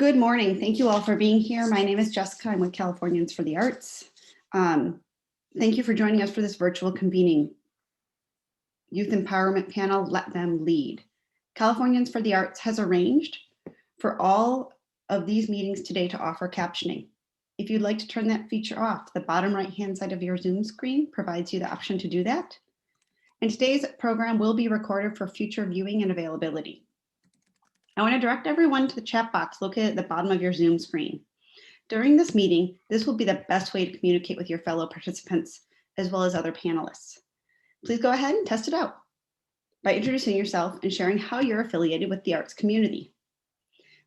Good morning. Thank you all for being here. My name is Jessica. I'm with Californians for the Arts. Thank you for joining us for this virtual convening. Youth Empowerment Panel, Let Them Lead. Californians for the Arts has arranged for all of these meetings today to offer captioning. If you'd like to turn that feature off, the bottom right-hand side of your Zoom screen provides you the option to do that. And today's program will be recorded for future viewing and availability. I want to direct everyone to the chat box located at the bottom of your Zoom screen. During this meeting, this will be the best way to communicate with your fellow participants as well as other panelists. Please go ahead and test it out by introducing yourself and sharing how you're affiliated with the arts community.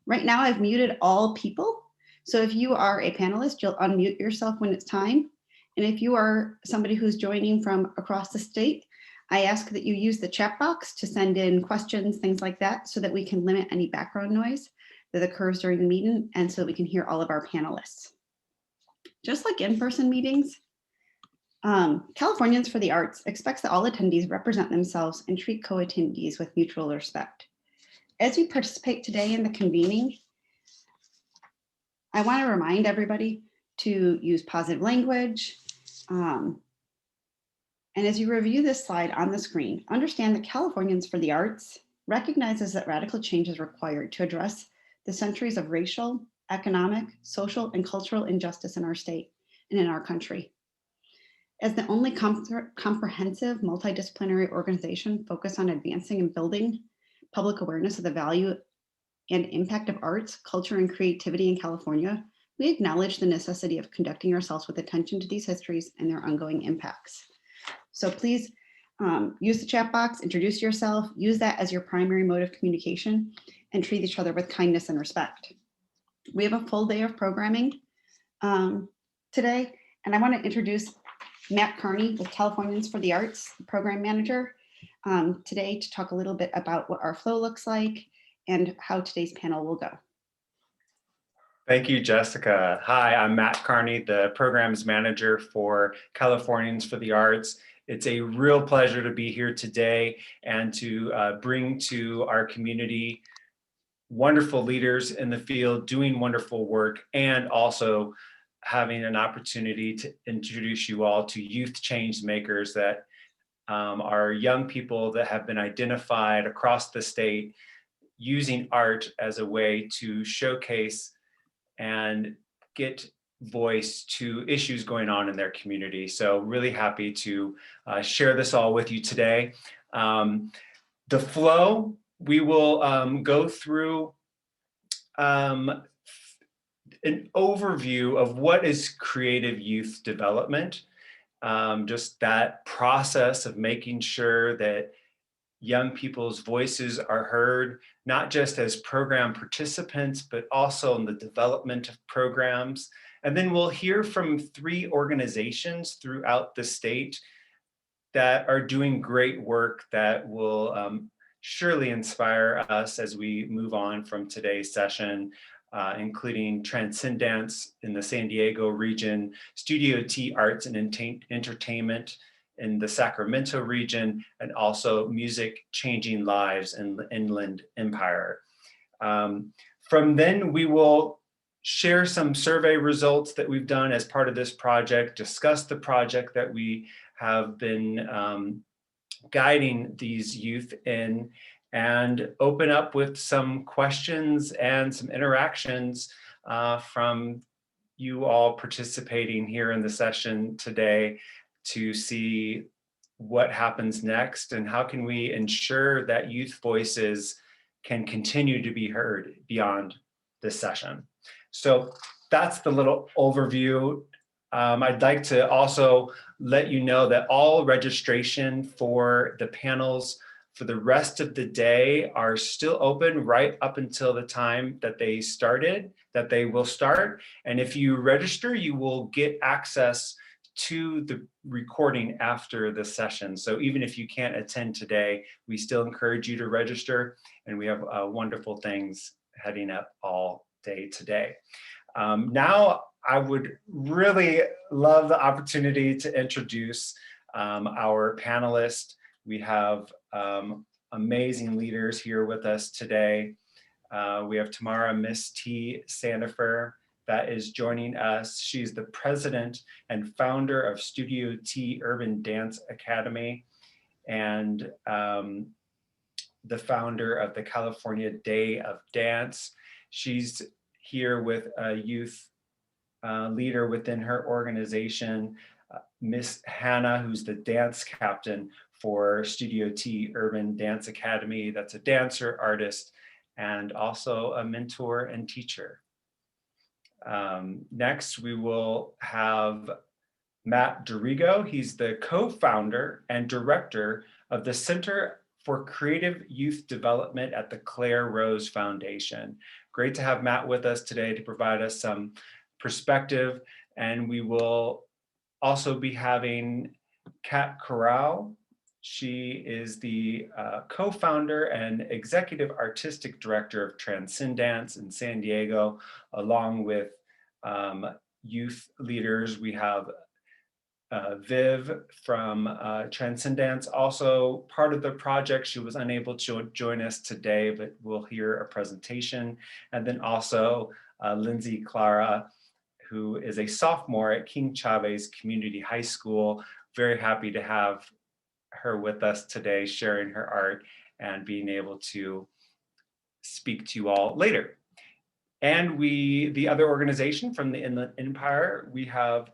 Right now, I've muted all people. So if you are a panelist, you'll unmute yourself when it's time. And if you are somebody who's joining from across the state, I ask that you use the chat box to send in questions, things like that, so that we can limit any background noise that occurs during the meeting and so that we can hear all of our panelists. Just like in-person meetings, Californians for the Arts expects that all attendees represent themselves and treat co-attendees with mutual respect. As you participate today in the convening, I want to remind everybody to use positive language. And as you review this slide on the screen, understand that Californians for the Arts recognizes that radical change is required to address the centuries of racial, economic, social, and cultural injustice in our state and in our country. As the only comprehensive multidisciplinary organization focused on advancing and building public awareness of the value and impact of arts, culture, and creativity in California, we acknowledge the necessity of conducting ourselves with attention to these histories and their ongoing impacts. So please use the chat box, introduce yourself, use that as your primary mode of communication, and treat each other with kindness and respect. We have a full day of programming today, and I want to introduce Matt Carney with Californians for the Arts, the program manager, today to talk a little bit about what our flow looks like and how today's panel will go. Thank you, Jessica. Hi, I'm Matt Carney, the programs manager for Californians for the Arts. It's a real pleasure to be here today and to bring to our community wonderful leaders in the field doing wonderful work, and also having an opportunity to introduce you all to youth change makers that are young people that have been identified across the state using art as a way to showcase and get voice to issues going on in their community. So really happy to share this all with you today. The flow, we will go through an overview of what is creative youth development, just that process of making sure that young people's voices are heard, not just as program participants, but also in the development of programs. And then we'll hear from 3 organizations throughout the state that are doing great work that will surely inspire us as we move on from today's session, including Transcendence in the San Diego region, Studio T Arts and Entertainment in the Sacramento region, and also Music Changing Lives in the Inland Empire. From then, we will share some survey results that we've done as part of this project, discuss the project that we have been guiding these youth in, and open up with some questions and some interactions from you all participating here in the session today, to see what happens next and how can we ensure that youth voices can continue to be heard beyond this session. So that's the little overview. I'd like to also let you know that all registration for the panels for the rest of the day are still open right up until the time that they will start. And if you register, you will get access to the recording after the session. So even if you can't attend today, we still encourage you to register, and we have wonderful things heading up all day today. Now, I would really love the opportunity to introduce our panelists. We have amazing leaders here with us today. We have Tamara Miss T. Sandifer that is joining us. She's the president and founder of Studio T Urban Dance Academy and the founder of the California Day of Dance. She's here with a youth leader within her organization, Miss Hannah, who's the dance captain for Studio T Urban Dance Academy. That's a dancer, artist, and also a mentor and teacher. Next, we will have Matt Dorigo. He's the co-founder and director of the Center for Creative Youth Development at the Claire Rose Foundation. Great to have Matt with us today to provide us some perspective. And we will also be having Kat Corral. She is the co-founder and executive artistic director of Transcendance in San Diego, along with youth leaders. We have Viv from Transcendance, also part of the project. She was unable to join us today, but we'll hear a presentation. And then also Lindsay Clara, who is a sophomore at King Chavez Community High School. Very happy to have her with us today, sharing her art and being able to speak to you all later. And the other organization from the Inland Empire, we have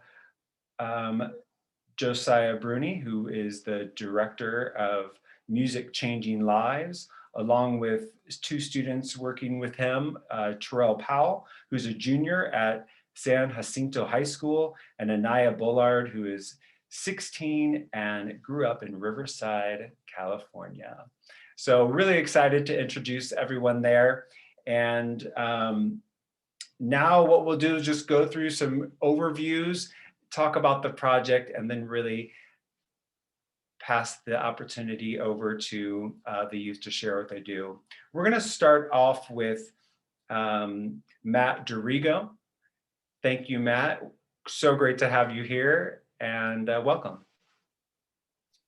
Josiah Bruni, who is the director of Music Changing Lives, along with two students working with him, Terrell Powell, who's a junior at San Jacinto High School, and Anaya Bullard, who is 16 and grew up in Riverside, California. So really excited to introduce everyone there. And now what we'll do is just go through some overviews, talk about the project, and then really pass the opportunity over to the youth to share what they do. We're going to start off with Matt Dorigo. Thank you, Matt. So great to have you here, and welcome.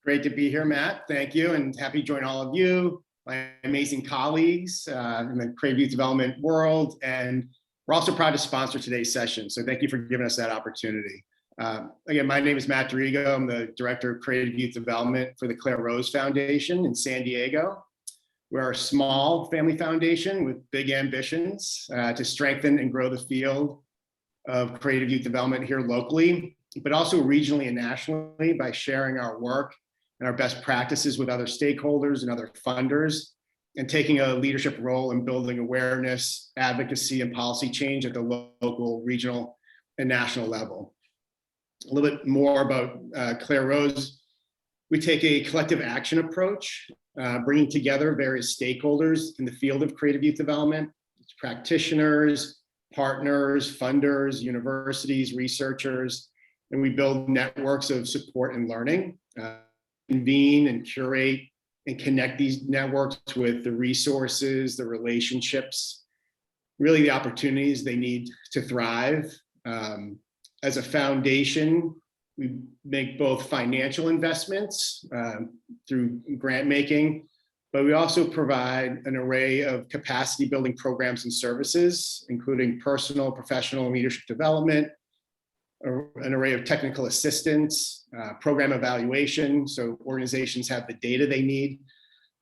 Great to be here, Matt. Thank you, and happy to join all of you, my amazing colleagues in the creative youth development world. And we're also proud to sponsor today's session. So thank you for giving us that opportunity. Again, my name is Matt Dorigo. I'm the Director of Creative Youth Development for the Claire Rose Foundation in San Diego. We're a small family foundation with big ambitions to strengthen and grow the field of creative youth development here locally, but also regionally and nationally by sharing our work and our best practices with other stakeholders and other funders, and taking a leadership role in building awareness, advocacy, and policy change at the local, regional, and national level. A little bit more about Claire Rose. We take a collective action approach, bringing together various stakeholders in the field of creative youth development, practitioners, partners, funders, universities, researchers, and we build networks of support and learning, convene and curate and connect these networks with the resources, the relationships, really the opportunities they need to thrive. As a foundation, we make both financial investments through grant making, but we also provide an array of capacity building programs and services, including personal, professional, and leadership development, an array of technical assistance, program evaluation, so organizations have the data they need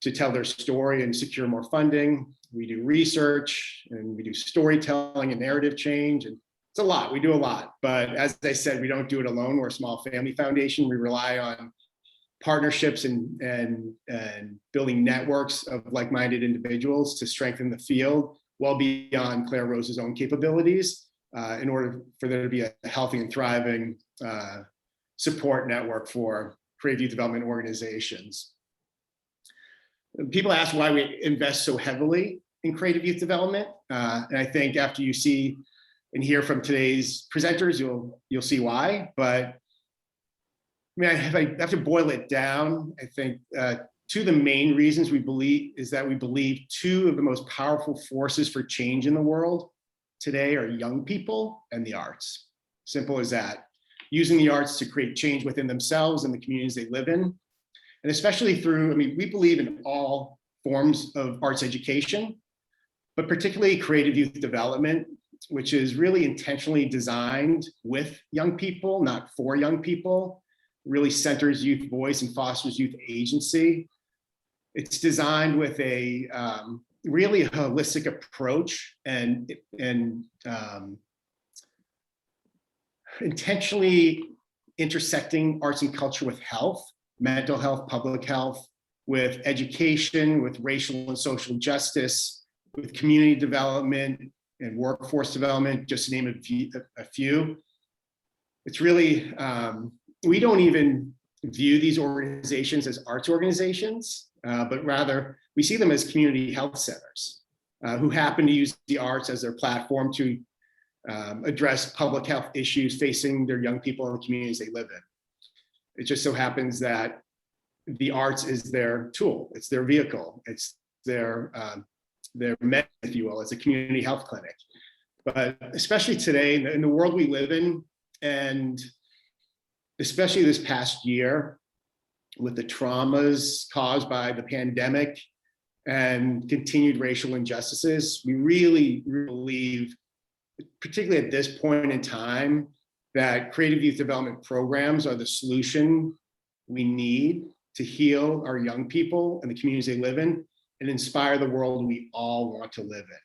to tell their story and secure more funding. We do research, and we do storytelling and narrative change, and it's a lot. We do a lot, but as I said, we don't do it alone. We're a small family foundation. We rely on partnerships and building networks of like-minded individuals to strengthen the field well beyond Claire Rose's own capabilities in order for there to be a healthy and thriving support network for creative youth development organizations. People ask why we invest so heavily in creative youth development, and I think after you see and hear from today's presenters, you'll see why. But I mean, I have to boil it down. I think two of the main reasons we believe is that we believe two of the most powerful forces for change in the world today are young people and the arts. Simple as that. Using the arts to create change within themselves and the communities they live in. And especially through, I mean, we believe in all forms of arts education, but particularly creative youth development, which is really intentionally designed with young people, not for young people, really centers youth voice and fosters youth agency. It's designed with a really holistic approach and intentionally intersecting arts and culture with health, mental health, public health, with education, with racial and social justice, with community development and workforce development, just to name a few. It's really, we don't even view these organizations as arts organizations, but rather we see them as community health centers who happen to use the arts as their platform to address public health issues facing their young people in the communities they live in. It just so happens that the arts is their tool, it's their vehicle, it's their med, if you will, it's a community health clinic. But especially today, in the world we live in, and especially this past year, with the traumas caused by the pandemic and continued racial injustices, we really believe, particularly at this point in time, that creative youth development programs are the solution we need to heal our young people and the communities they live in and inspire the world we all want to live in.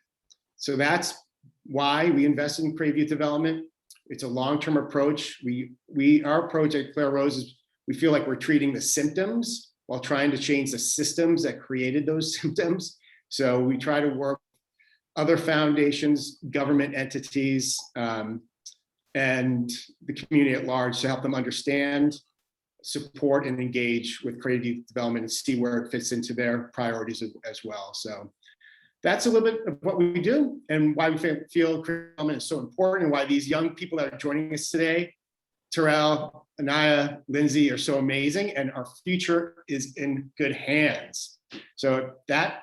So that's why we invested in creative youth development. It's a long-term approach. Our approach at Claire Rose is we feel like we're treating the symptoms while trying to change the systems that created those symptoms. So we try to work with other foundations, government entities, and the community at large to help them understand, support, and engage with creative youth development and see where it fits into their priorities as well. So that's a little bit of what we do and why we feel creative development is so important, and why these young people that are joining us today, Terrell, Anaya, Lindsay, are so amazing, and our future is in good hands. So that,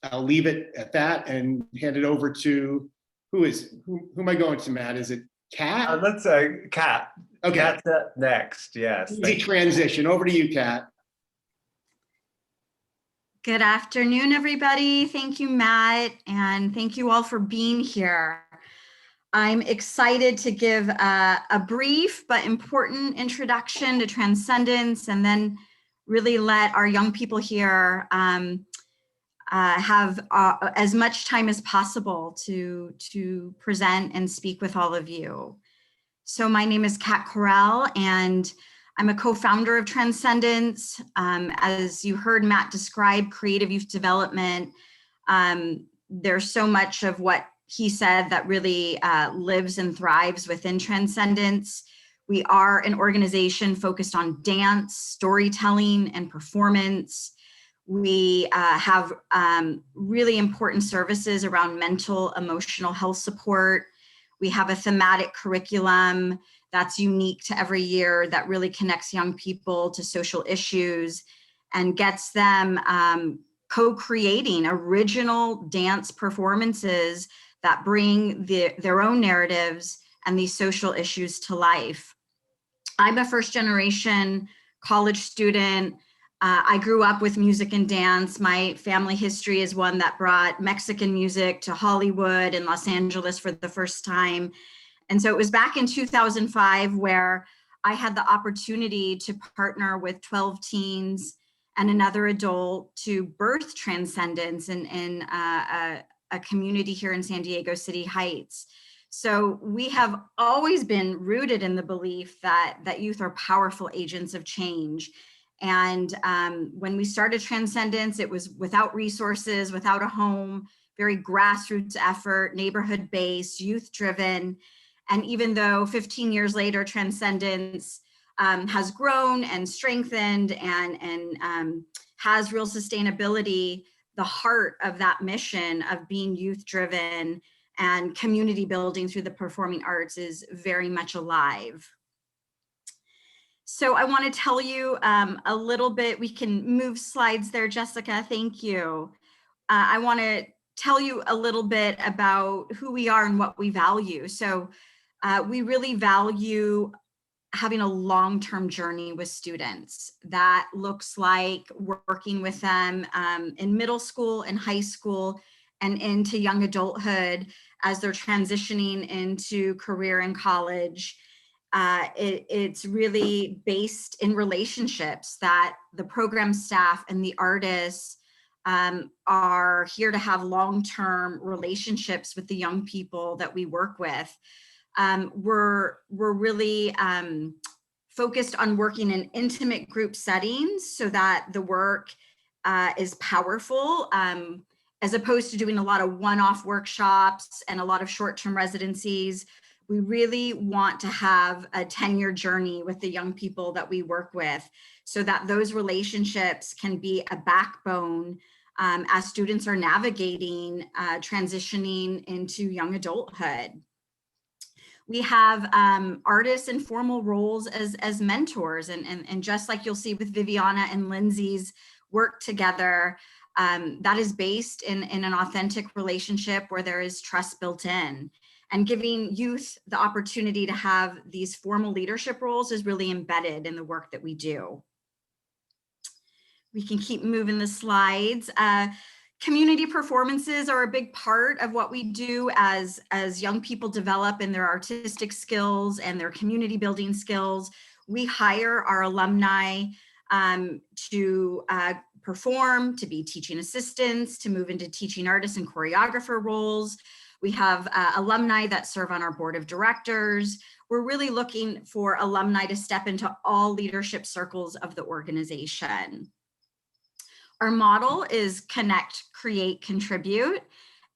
I'll leave it at that and hand it over to who am I going to, Matt? Is it Kat? Let's say Kat. Okay. Kat's up next. Yes. Easy transition. Over to you, Kat. Good afternoon, everybody. Thank you, Matt, and thank you all for being here. I'm excited to give a brief but important introduction to Transcendence, and then really let our young people here have as much time as possible to present and speak with all of you. So my name is Kat Correll, and I'm a co-founder of Transcendence. As you heard Matt describe creative youth development, there's so much of what he said that really lives and thrives within Transcendence. We are an organization focused on dance, storytelling, and performance. We have really important services around mental, emotional health support. We have a thematic curriculum that's unique to every year that really connects young people to social issues and gets them co-creating original dance performances that bring their own narratives and these social issues to life. I'm a first generation college student. I grew up with music and dance. My family history is one that brought Mexican music to Hollywood and Los Angeles for the first time. And so it was back in 2005 where I had the opportunity to partner with 12 teens and another adult to birth Transcendence in a community here in San Diego City Heights. So we have always been rooted in the belief that youth are powerful agents of change. And when we started Transcendence, it was without resources, without a home, very grassroots effort, neighborhood-based, youth-driven. And even though 15 years later, Transcendence has grown and strengthened and has real sustainability, the heart of that mission of being youth-driven and community building through the performing arts is very much alive. So I want to tell you a little bit. We can move slides there, Jessica. Thank you. I want to tell you a little bit about who we are and what we value. So we really value having a long-term journey with students. That looks like working with them in middle school and high school and into young adulthood as they're transitioning into career and college. It's really based in relationships that the program staff and the artists are here to have long-term relationships with the young people that we work with. We're really focused on working in intimate group settings so that the work is powerful, as opposed to doing a lot of one-off workshops and a lot of short-term residencies. We really want to have a 10-year journey with the young people that we work with so that those relationships can be a backbone as students are navigating transitioning into young adulthood. We have artists in formal roles as mentors, and just like you'll see with Viviana and Lindsay's work together, that is based in an authentic relationship where there is trust built in. And giving youth the opportunity to have these formal leadership roles is really embedded in the work that we do. We can keep moving the slides. Community performances are a big part of what we do as young people develop in their artistic skills and their community building skills. We hire our alumni to perform, to be teaching assistants, to move into teaching artists and choreographer roles. We have alumni that serve on our board of directors. We're really looking for alumni to step into all leadership circles of the organization. Our model is connect, create, contribute,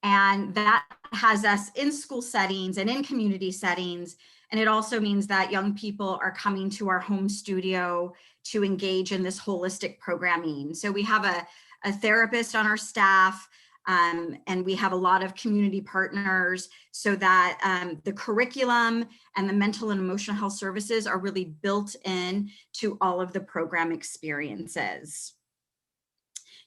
and that has us in school settings and in community settings. And it also means that young people are coming to our home studio to engage in this holistic programming. So we have a therapist on our staff, and we have a lot of community partners so that the curriculum and the mental and emotional health services are really built in to all of the program experiences.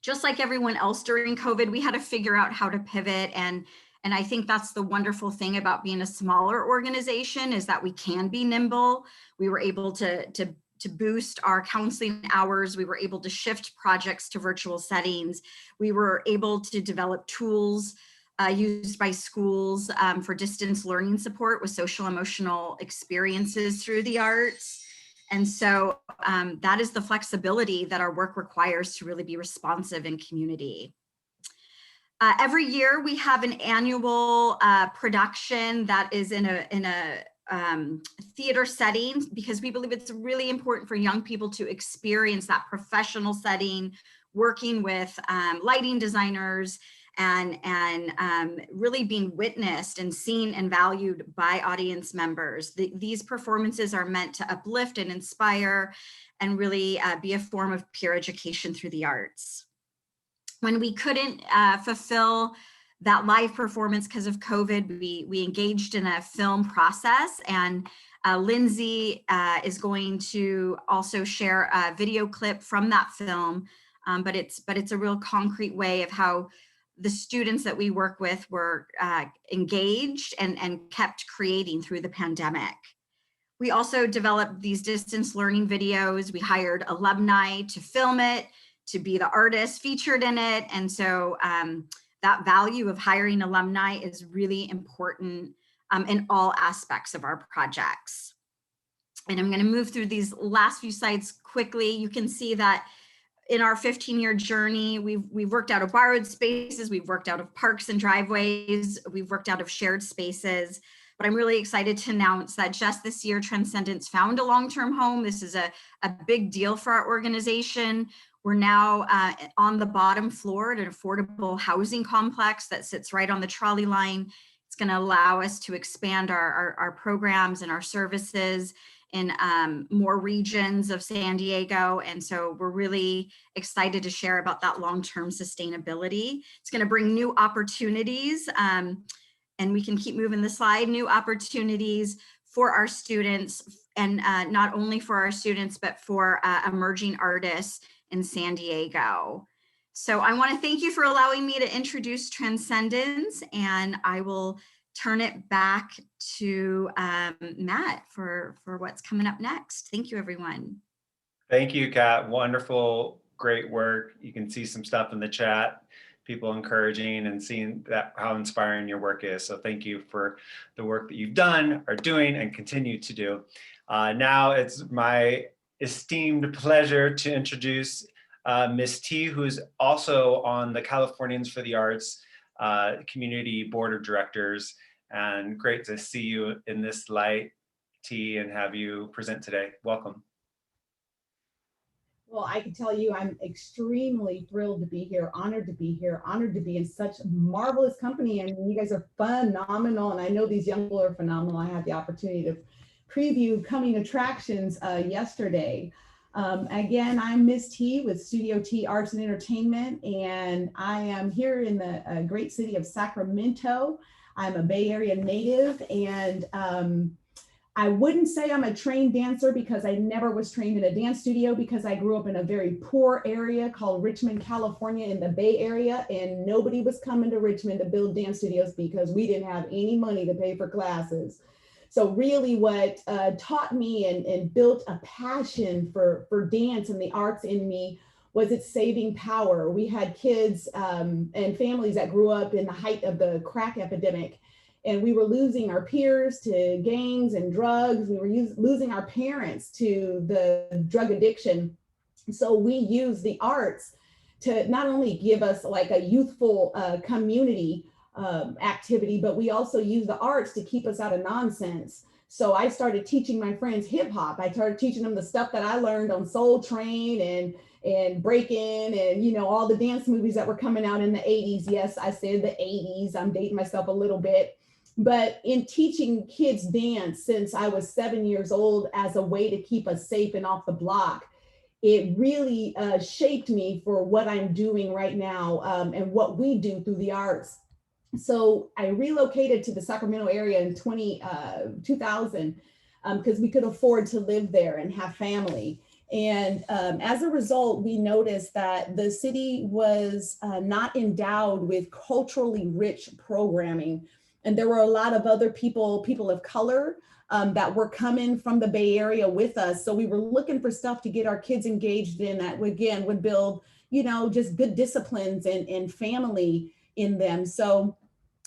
Just like everyone else during COVID, we had to figure out how to pivot. And I think that's the wonderful thing about being a smaller organization is that we can be nimble. We were able to boost our counseling hours. We were able to shift projects to virtual settings. We were able to develop tools used by schools for distance learning support with social emotional experiences through the arts. And so that is the flexibility that our work requires to really be responsive in community. Every year we have an annual production that is in a theater setting because we believe it's really important for young people to experience that professional setting, working with lighting designers and really being witnessed and seen and valued by audience members. These performances are meant to uplift and inspire and really be a form of peer education through the arts. When we couldn't fulfill that live performance because of COVID, we engaged in a film process, and Lindsay is going to also share a video clip from that film, but it's a real concrete way of how the students that we work with were engaged and kept creating through the pandemic. We also developed these distance learning videos. We hired alumni to film it, to be the artist featured in it. And so that value of hiring alumni is really important in all aspects of our projects. And I'm going to move through these last few slides quickly. You can see that in our 15-year journey, we've worked out of borrowed spaces, we've worked out of parks and driveways, we've worked out of shared spaces. But I'm really excited to announce that just this year, Transcendence found a long-term home. This is a big deal for our organization. We're now on the bottom floor at an affordable housing complex that sits right on the trolley line. It's going to allow us to expand our programs and our services in more regions of San Diego. And so we're really excited to share about that long-term sustainability. It's going to bring new opportunities, and we can keep moving the slide, new opportunities for our students, and not only for our students, but for emerging artists in San Diego. So I want to thank you for allowing me to introduce Transcendence, and I will turn it back to Matt for what's coming up next. Thank you, everyone. Thank you, Kat. Wonderful, great work. You can see some stuff in the chat. people encouraging and seeing that how inspiring your work is. So thank you for the work that you've done, are doing, and continue to do. Now it's my esteemed pleasure to introduce Ms. T, who's also on the Californians for the Arts Community Board of Directors. And great to see you in this light, T, and have you present today. Welcome. Well, I can tell you I'm extremely thrilled to be here, honored to be here, honored to be in such marvelous company. I mean, you guys are phenomenal, and I know these young people are phenomenal. I had the opportunity to preview coming attractions yesterday. Again, I'm Ms. T with Studio T Arts and Entertainment, and I am here in the great city of Sacramento. I'm a Bay Area native, and I wouldn't say I'm a trained dancer because I never was trained in a dance studio, because I grew up in a very poor area called Richmond, California in the Bay Area, and nobody was coming to Richmond to build dance studios because we didn't have any money to pay for classes. So really what taught me and built a passion for dance and the arts in me was its saving power. We had kids and families that grew up in the height of the crack epidemic, and we were losing our peers to gangs and drugs. We were losing our parents to the drug addiction. So we used the arts to not only give us like a youthful community activity, but we also use the arts to keep us out of nonsense. So I started teaching my friends hip hop. I started teaching them the stuff that I learned on Soul Train and Breakin' and, you know, all the dance movies that were coming out in the 80s. Yes, I said the 80s. I'm dating myself a little bit. But in teaching kids dance since I was 7 years old as a way to keep us safe and off the block, it really shaped me for what I'm doing right now and what we do through the arts. So I relocated to the Sacramento area in 2000 because we could afford to live there and have family. And as a result, we noticed that the city was not endowed with culturally rich programming. And there were a lot of other people of color that were coming from the Bay Area with us. So we were looking for stuff to get our kids engaged in that would build, you know, just good disciplines and family in them. So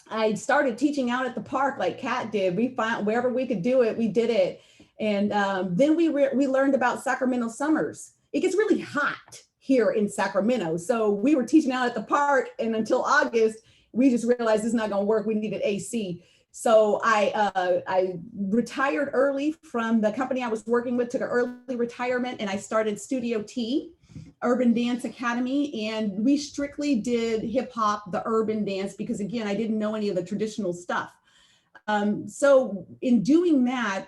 I started teaching out at the park like Kat did. We found wherever we could do it, we did it. And then we learned about Sacramento summers. It gets really hot here in Sacramento. So we were teaching out at the park, and until August, we just realized this is not gonna work. We needed AC. So I retired early from the company I was working with, took an early retirement, and I started Studio T, Urban Dance Academy. And we strictly did hip hop, the urban dance, because again, I didn't know any of the traditional stuff. So in doing that,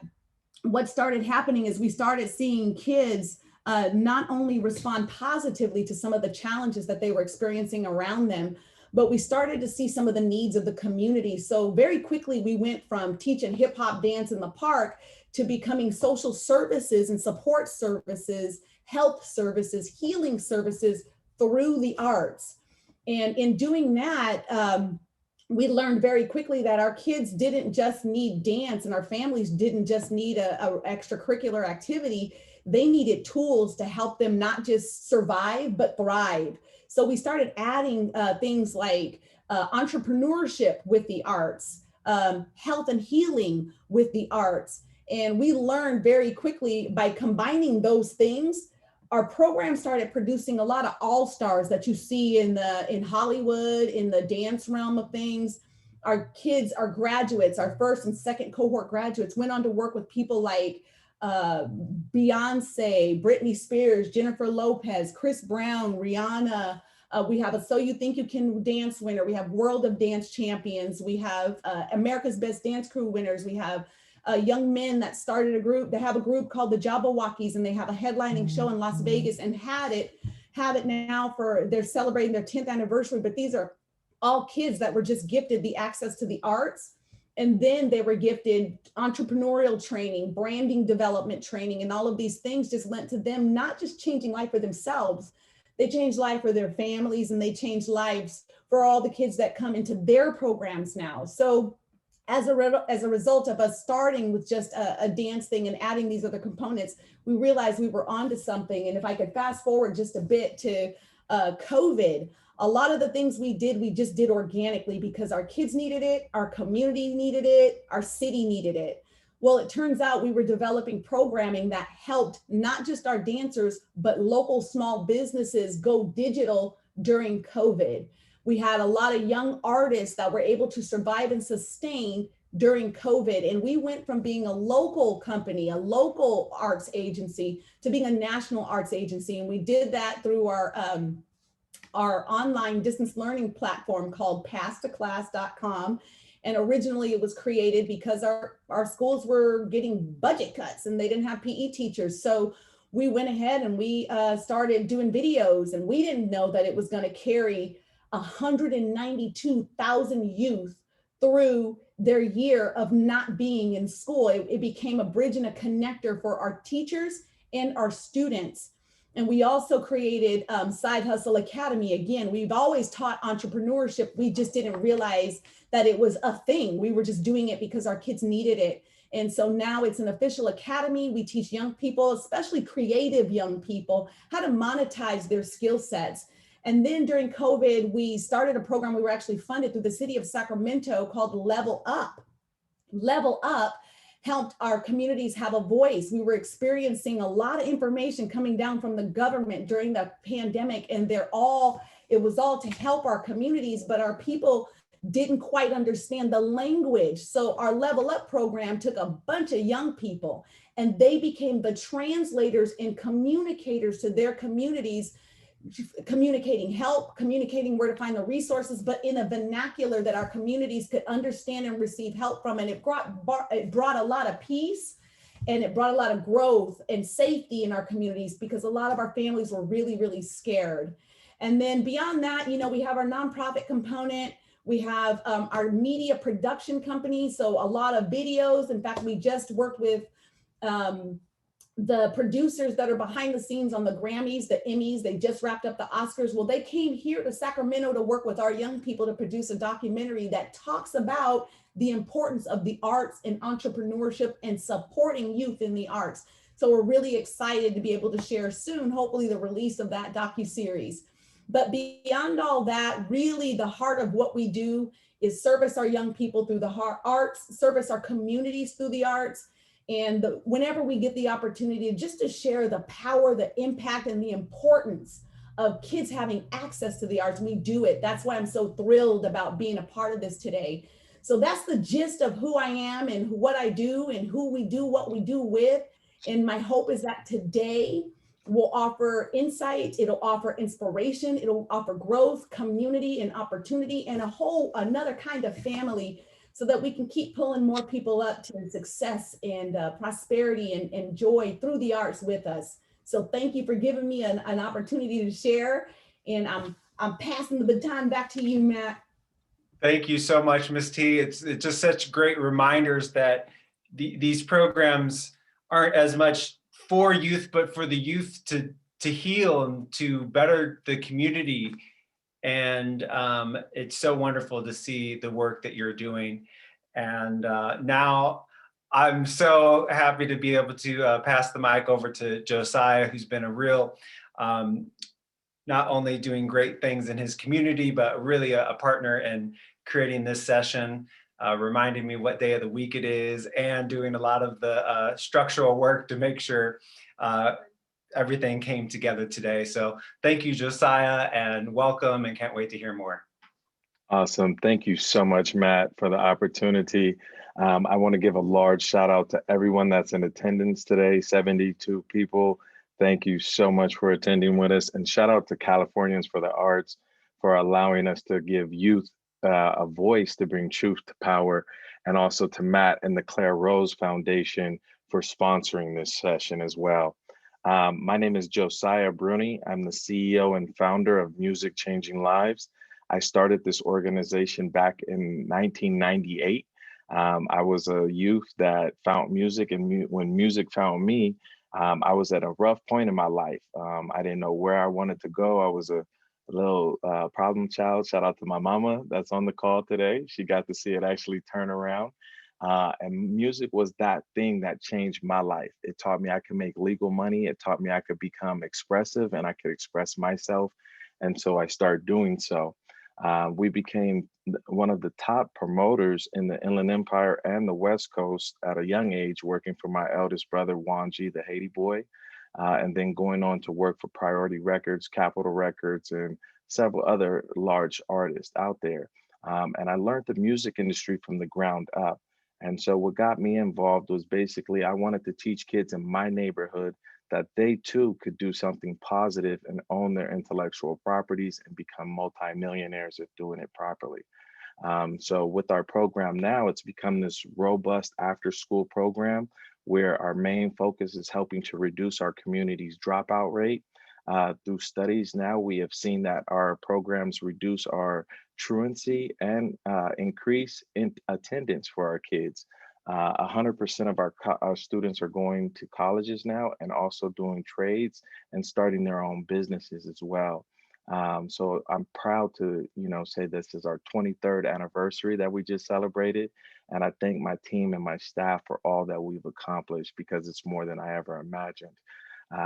what started happening is we started seeing kids not only respond positively to some of the challenges that they were experiencing around them, but we started to see some of the needs of the community. So very quickly, we went from teaching hip hop dance in the park to becoming social services and support services, health services, healing services through the arts. And in doing that, we learned very quickly that our kids didn't just need dance, and our families didn't just need a extracurricular activity. They needed tools to help them not just survive, but thrive. So we started adding things like entrepreneurship with the arts, health and healing with the arts. And we learned very quickly by combining those things, our program started producing a lot of all-stars that you see in Hollywood, in the dance realm of things. Our kids, our graduates, our first and second cohort graduates went on to work with people like Beyonce, Britney Spears, Jennifer Lopez, Chris Brown, Rihanna. We have a So You Think You Can Dance winner. We have World of Dance champions. We have America's Best Dance Crew winners. We have young men that started a group. They have a group called the Jabberwockies, and they have a headlining show in Las Vegas and have it now they're celebrating their 10th anniversary. But these are all kids that were just gifted the access to the arts. And then they were gifted entrepreneurial training, branding development training, and all of these things just lent to them not just changing life for themselves, they changed life for their families, and they changed lives for all the kids that come into their programs now. So as a result of us starting with just a dance thing and adding these other components, we realized we were onto something. And if I could fast forward just a bit to COVID, A lot of the things we just did organically because our kids needed it, our community needed it, our city needed it. Well, it turns out we were developing programming that helped not just our dancers, but local small businesses go digital during COVID. We had a lot of young artists that were able to survive and sustain during COVID. And we went from being a local company, a local arts agency, to being a national arts agency. And we did that through our online distance learning platform called passtoclass.com. And originally it was created because our schools were getting budget cuts and they didn't have PE teachers. So we went ahead and we started doing videos, and we didn't know that it was going to carry 192,000 youth through their year of not being in school. It became a bridge and a connector for our teachers and our students. And we also created Side Hustle Academy. Again, we've always taught entrepreneurship. We just didn't realize that it was a thing. We were just doing it because our kids needed it. And so now it's an official academy. We teach young people, especially creative young people, how to monetize their skill sets. And then during COVID, we started a program. We were actually funded through the city of Sacramento called Level Up. Level Up helped our communities have a voice. We were experiencing a lot of information coming down from the government during the pandemic, and it was all to help our communities, but our people didn't quite understand the language. So our Level Up program took a bunch of young people and they became the translators and communicators to their communities, communicating help, communicating where to find the resources, but in a vernacular that our communities could understand and receive help from. And it brought a lot of peace, and it brought a lot of growth and safety in our communities because a lot of our families were really, really scared. And then beyond that, we have our nonprofit component. We have our media production company. So a lot of videos. In fact, we just worked with the producers that are behind the scenes on the Grammys, the Emmys. They just wrapped up the Oscars. Well, they came here to Sacramento to work with our young people to produce a documentary that talks about the importance of the arts and entrepreneurship and supporting youth in the arts. So we're really excited to be able to share soon, hopefully, the release of that docuseries. But beyond all that, really the heart of what we do is service our young people through the arts, service our communities through the arts. And whenever we get the opportunity just to share the power, the impact, and the importance of kids having access to the arts, we do it. That's why I'm so thrilled about being a part of this today. So that's the gist of who I am and what I do and who we do what we do with. And my hope is that today will offer insight, it'll offer inspiration, it'll offer growth, community, and opportunity, and another kind of family, so that we can keep pulling more people up to success and prosperity and joy through the arts with us. So thank you for giving me an opportunity to share, and I'm passing the baton back to you, Matt. Thank you so much, Ms. T. It's just such great reminders that these programs aren't as much for youth, but for the youth to heal and to better the community. And it's so wonderful to see the work that you're doing. And now I'm so happy to be able to pass the mic over to Josiah, who's been a real, not only doing great things in his community, but really a partner in creating this session, reminding me what day of the week it is, and doing a lot of the structural work to make sure everything came together today. So thank you, Josiah, and welcome, and can't wait to hear more. Awesome. Thank you so much, Matt, for the opportunity. I want to give a large shout out to everyone that's in attendance today, 72 people. Thank you so much for attending with us. And shout out to Californians for the Arts for allowing us to give youth a voice to bring truth to power, and also to Matt and the Claire Rose Foundation for sponsoring this session as well. My name is Josiah Bruni. I'm the CEO and founder of Music Changing Lives. I started this organization back in 1998. I was a youth that found music, and when music found me, I was at a rough point in my life. I didn't know where I wanted to go. I was a little problem child. Shout out to my mama that's on the call today. She got to see it actually turn around. And music was that thing that changed my life. It taught me I could make legal money. It taught me I could become expressive and I could express myself. And so I started doing so. We became one of the top promoters in the Inland Empire and the West Coast at a young age, working for my eldest brother, Wanji, the Haiti boy, and then going on to work for Priority Records, Capitol Records, and several other large artists out there. And I learned the music industry from the ground up. And so what got me involved was basically I wanted to teach kids in my neighborhood that they too could do something positive and own their intellectual properties and become multimillionaires if doing it properly. So with our program now, it's become this robust after school program where our main focus is helping to reduce our community's dropout rate. Through studies now, we have seen that our programs reduce our truancy and increase in attendance for our kids. 100% of our students are going to colleges now and also doing trades and starting their own businesses as well. So I'm proud to, say this is our 23rd anniversary that we just celebrated. And I thank my team and my staff for all that we've accomplished because it's more than I ever imagined.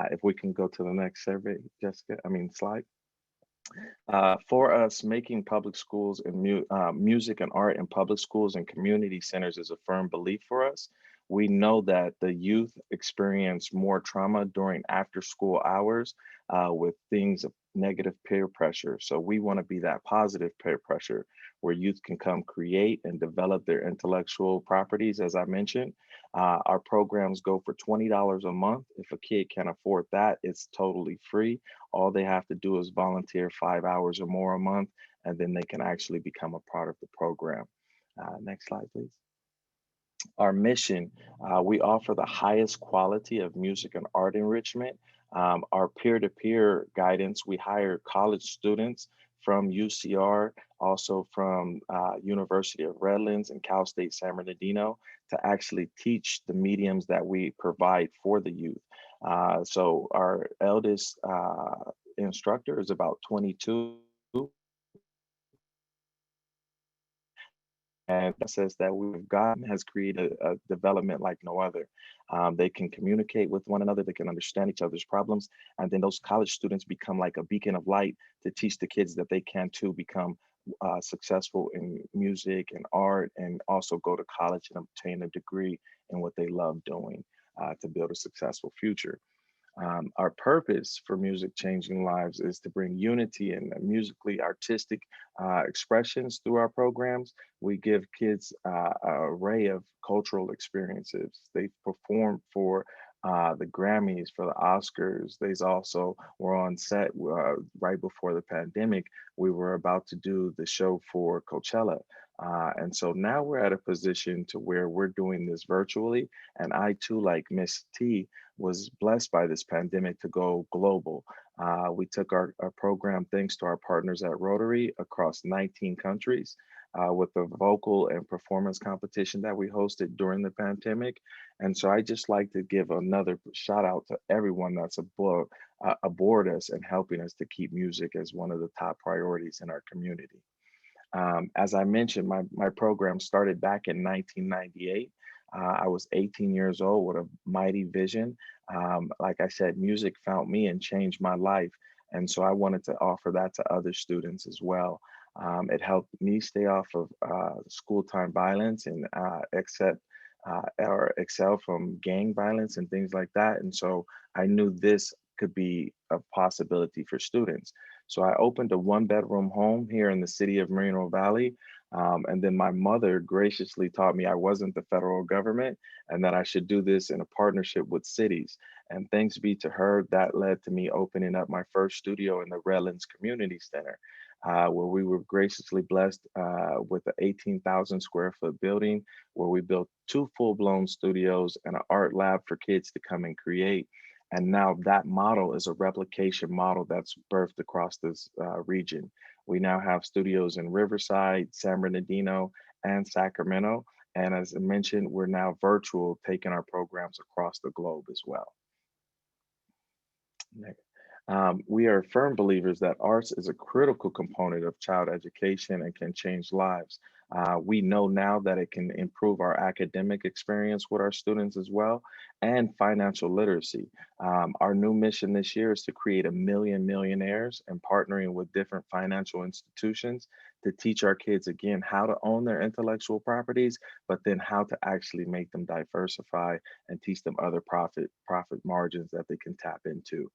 If we can go to the next survey, slide. For us, making public schools and music and art in public schools and community centers is a firm belief for us. We know that the youth experience more trauma during after school hours with things of negative peer pressure. So we want to be that positive peer pressure where youth can come create and develop their intellectual properties, as I mentioned. Our programs go for $20 a month. If a kid can afford that, it's totally free. All they have to do is volunteer 5 hours or more a month, and then they can actually become a part of the program. Next slide, please. Our mission, we offer the highest quality of music and art enrichment. Our peer-to-peer guidance, we hire college students from UCR, also from University of Redlands and Cal State San Bernardino to actually teach the mediums that we provide for the youth. So our eldest instructor is about 22. And the process that we've gotten has created a development like no other. They can communicate with one another, they can understand each other's problems, and then those college students become like a beacon of light to teach the kids that they can too become successful in music and art, and also go to college and obtain a degree in what they love doing to build a successful future. Our purpose for Music Changing Lives is to bring unity and musically artistic expressions through our programs. We give kids an array of cultural experiences. They perform for the Grammys, for the Oscars. They also were on set right before the pandemic. We were about to do the show for Coachella. And so now we're at a position to where we're doing this virtually. And I too, like Miss T, was blessed by this pandemic to go global. We took our program, thanks to our partners at Rotary, across 19 countries with the vocal and performance competition that we hosted during the pandemic. And so I just like to give another shout out to everyone that's aboard us and helping us to keep music as one of the top priorities in our community. As I mentioned, my program started back in 1998. I was 18 years old with a mighty vision. Like I said, music found me and changed my life. And so I wanted to offer that to other students as well. It helped me stay off of school time violence and excel from gang violence and things like that. And so I knew this could be a possibility for students. So I opened a 1-bedroom home here in the city of Moreno Valley. And then my mother graciously taught me I wasn't the federal government and that I should do this in a partnership with cities. And thanks be to her, that led to me opening up my first studio in the Redlands Community Center, where we were graciously blessed with an 18,000 square foot building where we built 2 full-blown studios and an art lab for kids to come and create. And now that model is a replication model that's birthed across this region. We now have studios in Riverside, San Bernardino, and Sacramento. And as I mentioned, we're now virtual, taking our programs across the globe as well. We are firm believers that arts is a critical component of child education and can change lives. We know now that it can improve our academic experience with our students as well, and financial literacy. Our new mission this year is to create 1 million millionaires, and partnering with different financial institutions to teach our kids again how to own their intellectual properties, but then how to actually make them diversify and teach them other profit margins that they can tap into.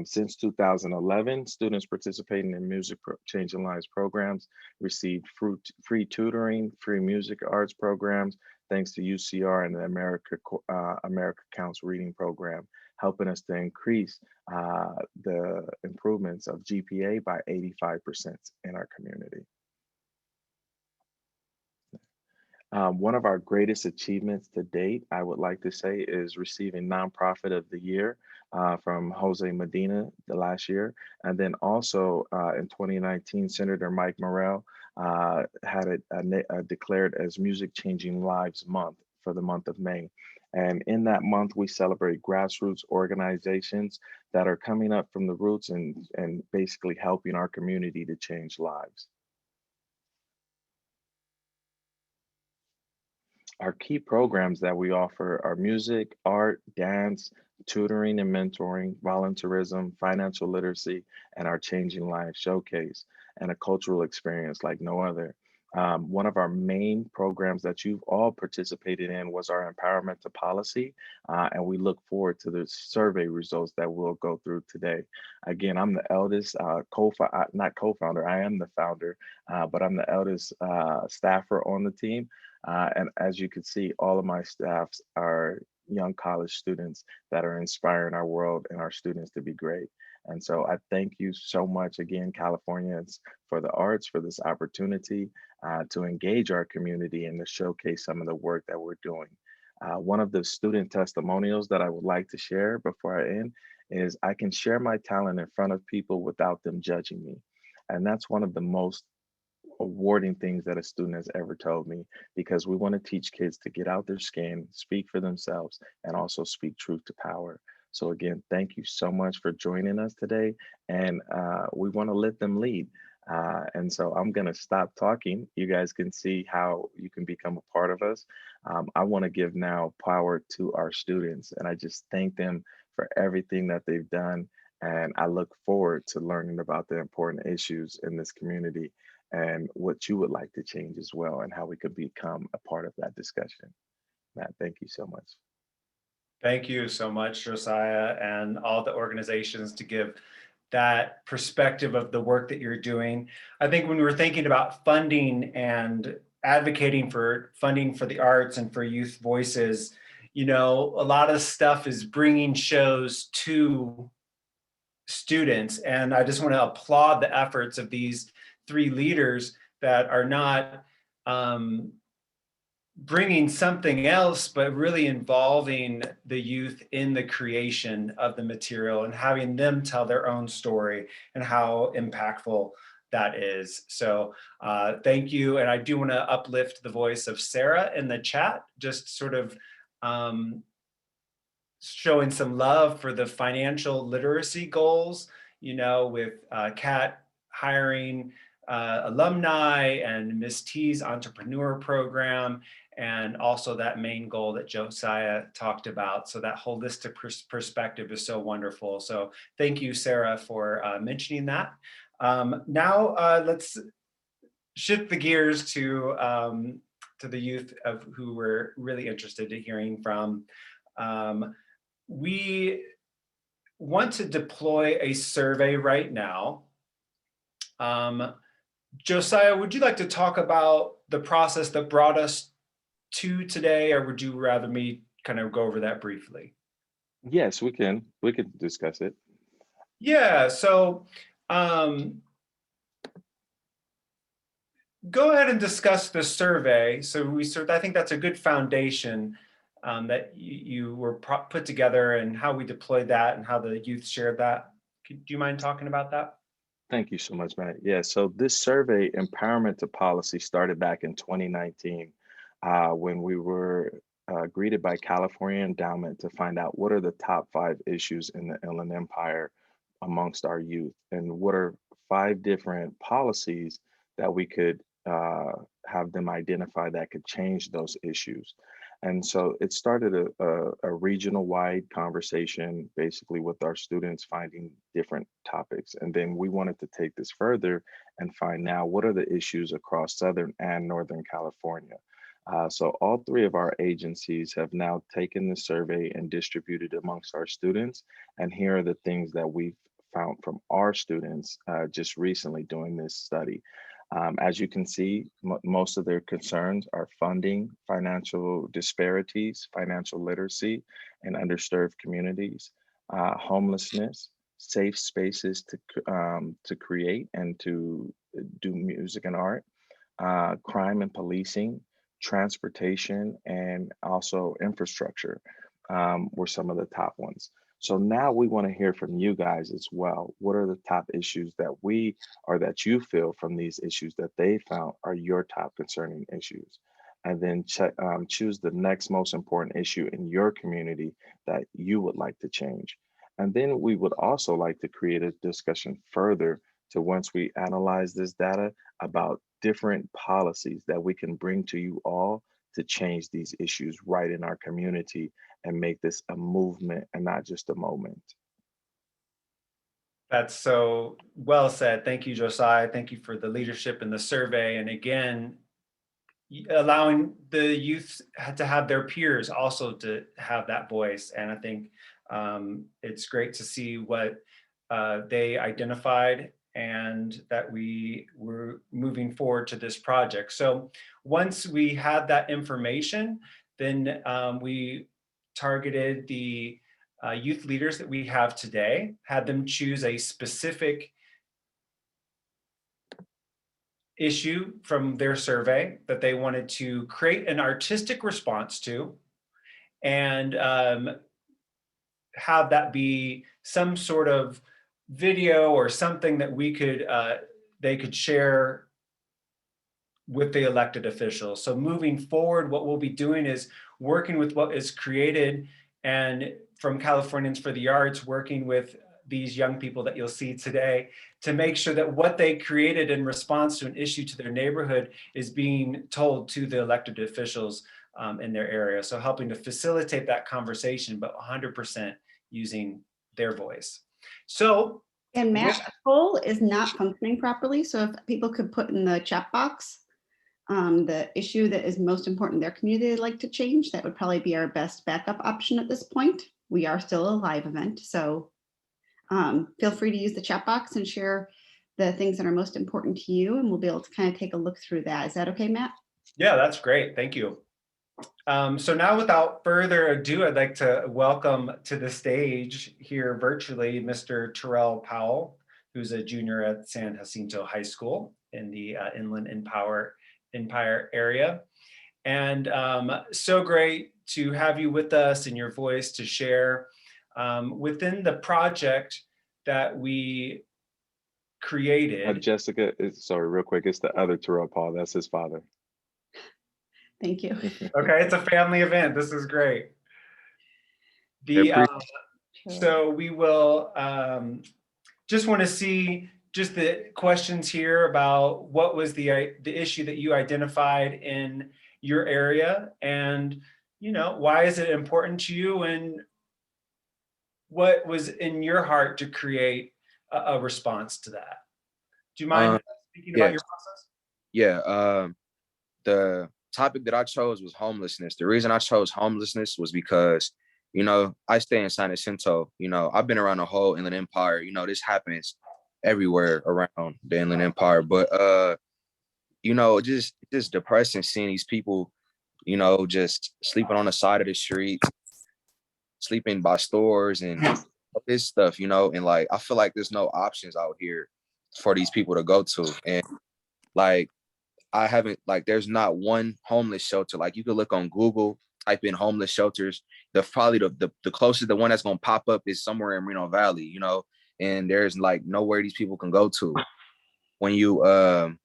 Since 2011, students participating in Changing Lives programs received free tutoring, free music arts programs, thanks to UCR and the America Counts reading program, helping us to increase the improvements of GPA by 85% in our community. One of our greatest achievements to date, I would like to say, is receiving Nonprofit of the Year from Jose Medina the last year. And then also in 2019, Senator Mike Morrell had it declared as Music Changing Lives Month for the month of May. And in that month, we celebrate grassroots organizations that are coming up from the roots and basically helping our community to change lives. Our key programs that we offer are music, art, dance, tutoring and mentoring, volunteerism, financial literacy, and our Changing Lives Showcase, and a cultural experience like no other. One of our main programs that you've all participated in was our Empowerment to Policy, and we look forward to the survey results that we'll go through today. Again, I'm the eldest not co-founder, I am the founder, but I'm the eldest staffer on the team. And as you can see, all of my staffs are young college students that are inspiring our world and our students to be great. And so I thank you so much again, Californians, for the arts, for this opportunity to engage our community and to showcase some of the work that we're doing. One of the student testimonials that I would like to share before I end is I can share my talent in front of people without them judging me. And that's one of the most awarding things that a student has ever told me, because we want to teach kids to get out their skin, speak for themselves, and also speak truth to power. So again, thank you so much for joining us today, and we want to let them lead. And so I'm going to stop talking. You guys can see how you can become a part of us. I want to give now power to our students, and I just thank them for everything that they've done. And I look forward to learning about the important issues in this community and what you would like to change as well, and how we could become a part of that discussion. Matt, thank you so much. Thank you so much, Josiah, and all the organizations to give that perspective of the work that you're doing. I think when we were thinking about funding and advocating for funding for the arts and for youth voices, you know, a lot of stuff is bringing shows to students. And I just want to applaud the efforts of these 3 leaders that are not bringing something else, but really involving the youth in the creation of the material and having them tell their own story and how impactful that is. So thank you. And I do want to uplift the voice of Sarah in the chat, just sort of showing some love for the financial literacy goals, you know, with Kat hiring alumni and Miss T's entrepreneur program, and also that main goal that Josiah talked about. So that holistic perspective is so wonderful. So thank you, Sarah, for mentioning that. Now let's shift the gears to the youth of who we're really interested in hearing from. We want to deploy a survey right now. Josiah, would you like to talk about the process that brought us to today, or would you rather me kind of go over that briefly? Yes, we can discuss it. Yeah, so go ahead and discuss the survey. So I think that's a good foundation that you were put together, and how we deployed that and how the youth shared that. Do you mind talking about that? Thank you so much, Matt. Yeah, so this survey, Empowerment to Policy, started back in 2019 when we were greeted by California Endowment to find out what are the top 5 issues in the Inland Empire amongst our youth, and what are 5 different policies that we could have them identify that could change those issues. And so it started a regional wide conversation, basically with our students finding different topics. And then we wanted to take this further and find now what are the issues across Southern and Northern California. So all three of our agencies have now taken the survey and distributed amongst our students. And here are the things that we've found from our students just recently doing this study. As you can see, most of their concerns are funding, financial disparities, financial literacy in underserved communities, homelessness, safe spaces to create and to do music and art, crime and policing, transportation, and also infrastructure were some of the top ones. So now we want to hear from you guys as well. What are the top issues that we or that you feel from these issues that they found are your top concerning issues? And then choose the next most important issue in your community that you would like to change. And then we would also like to create a discussion further to once we analyze this data about different policies that we can bring to you all to change these issues right in our community and make this a movement and not just a moment. That's so well said. Thank you, Josiah. Thank you for the leadership in the survey. And again, allowing the youth to have their peers also to have that voice. And I think it's great to see what they identified and that we were moving forward to this project. So once we had that information, then we targeted the youth leaders that we have today, had them choose a specific issue from their survey that they wanted to create an artistic response to, and have that be some sort of video or something that we could they could share with the elected officials. So moving forward, what we'll be doing is working with what is created, and from Californians for the Arts, working with these young people that you'll see today to make sure that what they created in response to an issue to their neighborhood is being told to the elected officials in their area. So helping to facilitate that conversation, but 100% using their voice. So, And Matt, the poll is not functioning properly. So if people could put in the chat box the issue that is most important in their community they'd like to change, that would probably be our best backup option at this point. We are still a live event, so feel free to use the chat box and share the things that are most important to you, and we'll be able to kind of take a look through that. Is that okay, Matt? Yeah, that's great. Thank you. So now, without further ado, I'd like to welcome to the stage here virtually Mr. Terrell Powell, who's a junior at San Jacinto High School in the Inland Empire area. And so great to have you with us and your voice to share within the project that we created. Jessica, sorry, real quick, it's the other Terrell Paul, that's his father. Thank you. Okay, it's a family event. This is great. So we will just want to see just the questions here about what was the issue that you identified in your area, and why is it important to you, and what was in your heart to create a response to that. Do you mind speaking about your process? Yeah, the topic that I chose was homelessness. The reason I chose homelessness was because, I stay in San Jacinto. I've been around the whole Inland Empire. This happens everywhere around the Inland Empire. But, just depressing seeing these people, just sleeping on the side of the street, sleeping by stores and this stuff, and like, I feel like there's no options out here for these people to go to. And like, I haven't, like, there's not one homeless shelter. Like, you could look on Google, type in homeless shelters. Probably the closest, the one that's going to pop up is somewhere in Reno Valley, and there's like nowhere these people can go to when you, and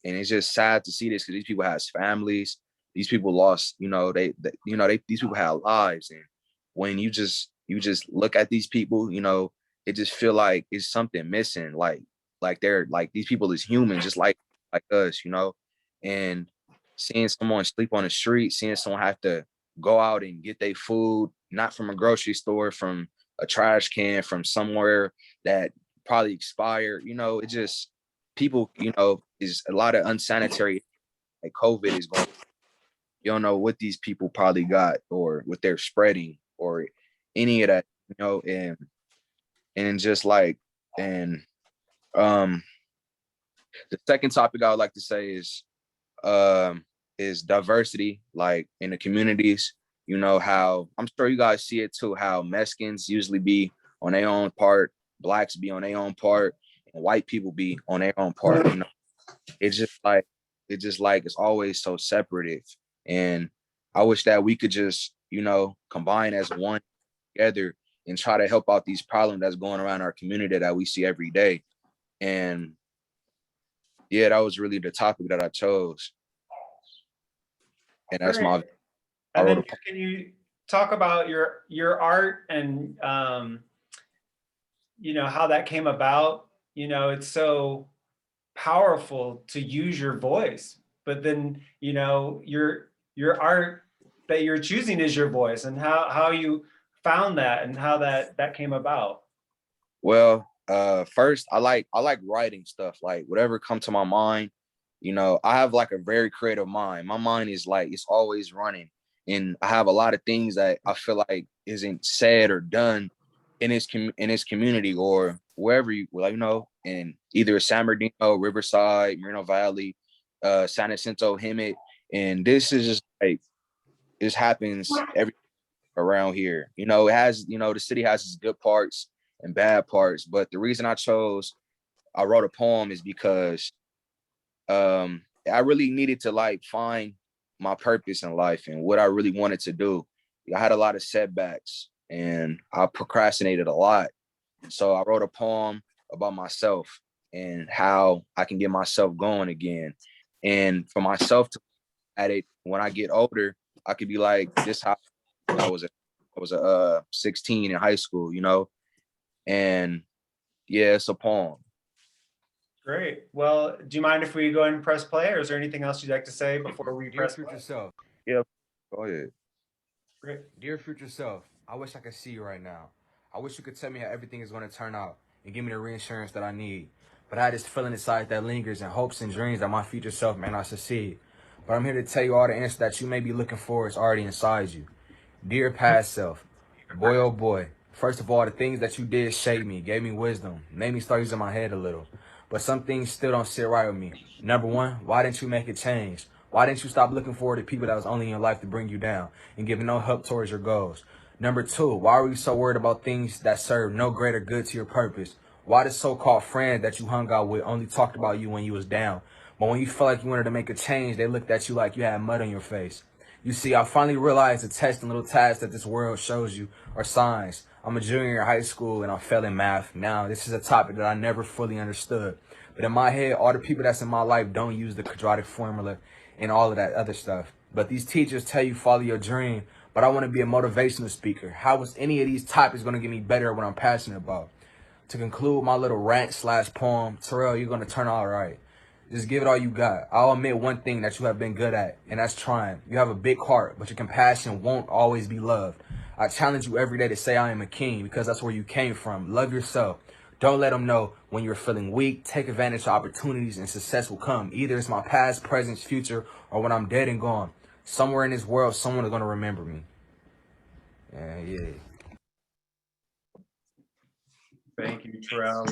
it's just sad to see this because these people have families. These people lost, these people have lives. And when you just look at these people, it just feel like it's something missing. Like they're like, these people is human, just like us, and seeing someone sleep on the street, seeing someone have to go out and get their food, not from a grocery store, from a trash can, from somewhere that probably expired. It just people, is a lot of unsanitary, like COVID is going. You don't know what these people probably got or what they're spreading or any of that, and just like, and the second topic I would like to say is diversity, like in the communities. How I'm sure you guys see it too, how Mexicans usually be on their own part, blacks be on their own part, and white people be on their own part. It's just like it's always so separative. And I wish that we could just, combine as one together and try to help out these problems that's going around our community that we see every day. And yeah, that was really the topic that I chose. And that's Great. my. And then can you talk about your art and how that came about? It's so powerful to use your voice, but then your art that you're choosing is your voice, and how you found that and how that came about. Well, first I like writing stuff, like whatever come to my mind. I have like a very creative mind. My mind is like, it's always running. And I have a lot of things that I feel like isn't said or done in this community or wherever you like, in either San Bernardino, Riverside, Moreno Valley, San Jacinto, Hemet. And this is just like, this happens every around here. It has, the city has its good parts and bad parts. But the reason I wrote a poem is because I really needed to like find my purpose in life and what I really wanted to do. I had a lot of setbacks and I procrastinated a lot. So I wrote a poem about myself and how I can get myself going again. And for myself to at it when I get older, I could be like, this how I was 16 in high school, and yeah, it's a poem. Great. Well, do you mind if we go ahead and press play, or is there anything else you'd like to say before we Dear press future play? self, Yeah, go ahead. Great. dear future self, I wish I could see you right now. I wish you could tell me how everything is going to turn out and give me the reassurance that I need. But I had this feeling inside that lingers and hopes and dreams that my future self may not succeed. But I'm here to tell you all the answer that you may be looking for is already inside you. Dear past self, boy oh boy, first of all, the things that you did shaped me, gave me wisdom, made me start using my head a little. But some things still don't sit right with me. Number one, why didn't you make a change? Why didn't you stop looking forward to people that was only in your life to bring you down and give no help towards your goals? Number two, why were you so worried about things that serve no greater good to your purpose? Why the so-called friend that you hung out with only talked about you when you was down? But when you felt like you wanted to make a change, they looked at you like you had mud on your face. You see, I finally realized the tests and little tasks that this world shows you are signs. I'm a junior in high school and I'm failing math. Now, this is a topic that I never fully understood. But in my head, all the people that's in my life don't use the quadratic formula and all of that other stuff. But these teachers tell you follow your dream. But I want to be a motivational speaker. How is any of these topics going to get me better at what I'm passionate about? To conclude my little rant/poem, Terrell, you're going to turn out all right. Just give it all you got. I'll admit one thing that you have been good at, and that's trying. You have a big heart, but your compassion won't always be loved. I challenge you every day to say I am a king because that's where you came from. Love yourself. Don't let them know when you're feeling weak. Take advantage of opportunities and success will come. Either it's my past, present, future, or when I'm dead and gone. Somewhere in this world, someone is going to remember me. Yeah. Thank you, Terrell.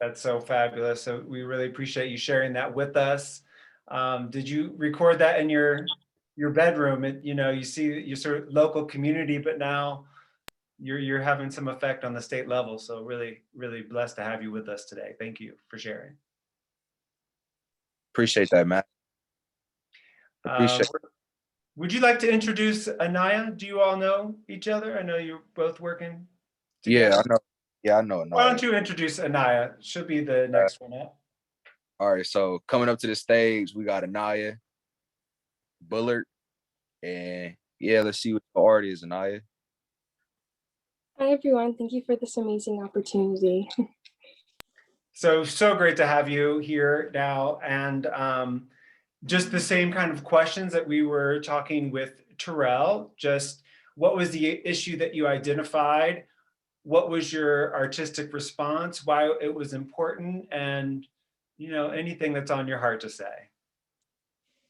That's so fabulous. So we really appreciate you sharing that with us. Did you record that in your bedroom? You see your sort of local community, but now you're having some effect on the state level. So really, really blessed to have you with us today. Thank you for sharing. Appreciate that, Matt. Would you like to introduce Anaya? Do you all know each other? I know you're both working together. Yeah, I know. Yeah, I know. Anaya. Why don't you introduce Anaya? She'll be the next one up. All right, so coming up to the stage, we got Anaya, Bullard, and yeah, let's see what the art is, Anaya. Hi, everyone. Thank you for this amazing opportunity. So great to have you here now. And just the same kind of questions that we were talking with Terrell. Just what was the issue that you identified? What was your artistic response? Why it was important? And, you know, anything that's on your heart to say.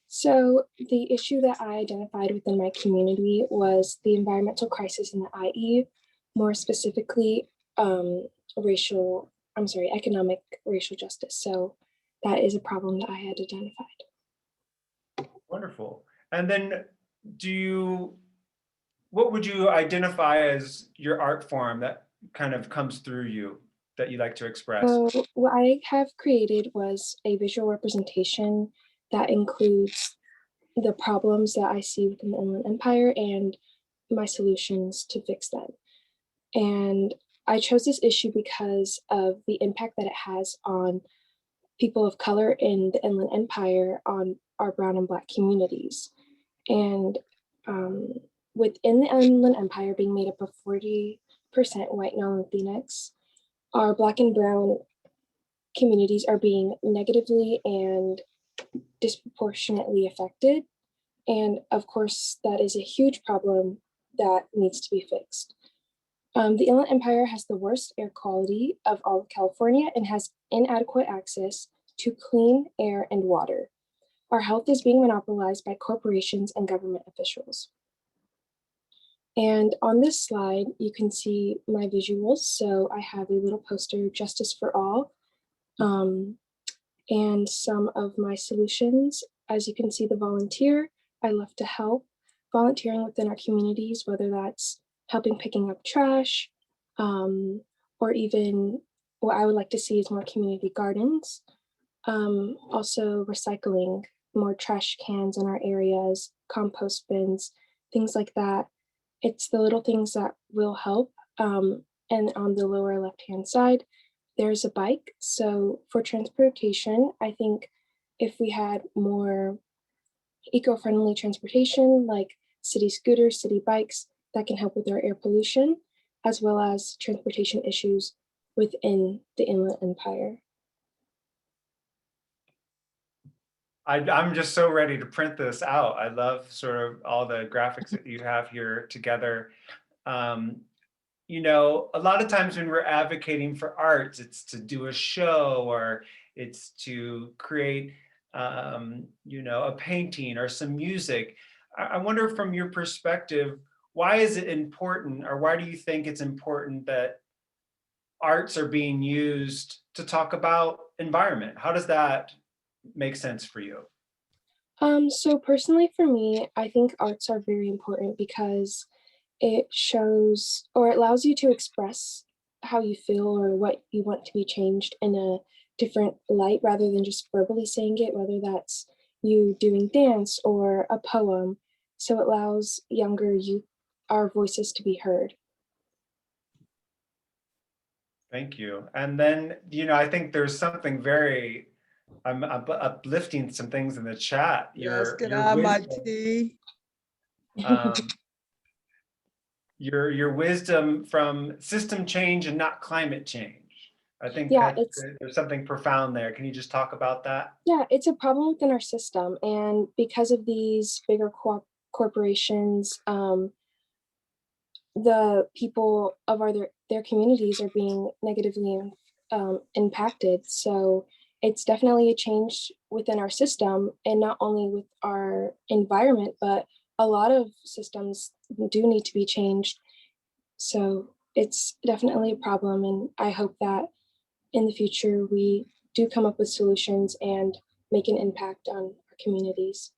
So the issue that I identified within my community was the environmental crisis in the IE, more specifically, economic racial justice. So that is a problem that I had identified. Wonderful. And then what would you identify as your art form that kind of comes through you that you like to express? So what I have created was a visual representation that includes the problems that I see within the Inland Empire and my solutions to fix them. And I chose this issue because of the impact that it has on people of color in the Inland Empire, on our brown and Black communities. And within the Inland Empire being made up of 40% white non-Latinx, our Black and brown communities are being negatively and disproportionately affected. And of course, that is a huge problem that needs to be fixed. The Inland Empire has the worst air quality of all of California and has inadequate access to clean air and water. Our health is being monopolized by corporations and government officials. And on this slide, you can see my visuals. So I have a little poster, Justice for All, and some of my solutions. As you can see, the volunteer, I love to help. Volunteering within our communities, whether that's helping picking up trash, or even what I would like to see is more community gardens. Also recycling, more trash cans in our areas, compost bins, things like that. It's the little things that will help. And on the lower left-hand side, there's a bike. So for transportation, I think if we had more eco-friendly transportation, like city scooters, city bikes, that can help with our air pollution, as well as transportation issues within the Inland Empire. I'm just so ready to print this out. I love sort of all the graphics that you have here together. You know, a lot of times when we're advocating for arts, it's to do a show or it's to create, you know, a painting or some music. I wonder from your perspective, why is it important, or why do you think it's important that arts are being used to talk about environment? How does that make sense for you? So personally for me, I think arts are very important because it shows or it allows you to express how you feel or what you want to be changed in a different light rather than just verbally saying it, whether that's you doing dance or a poem. So it allows younger youth, our voices to be heard. Thank you. And then, you know, I think there's something very, I'm uplifting some things in the chat. Yes, can I Your have my wisdom, tea? your wisdom from system change and not climate change. I think Yeah, that there's something profound there. Can you just talk about that? Yeah, it's a problem within our system. And because of these bigger corporations, the people of their communities are being negatively impacted. So it's definitely a change within our system, and not only with our environment, but a lot of systems do need to be changed. So it's definitely a problem, and I hope that in the future we do come up with solutions and make an impact on our communities.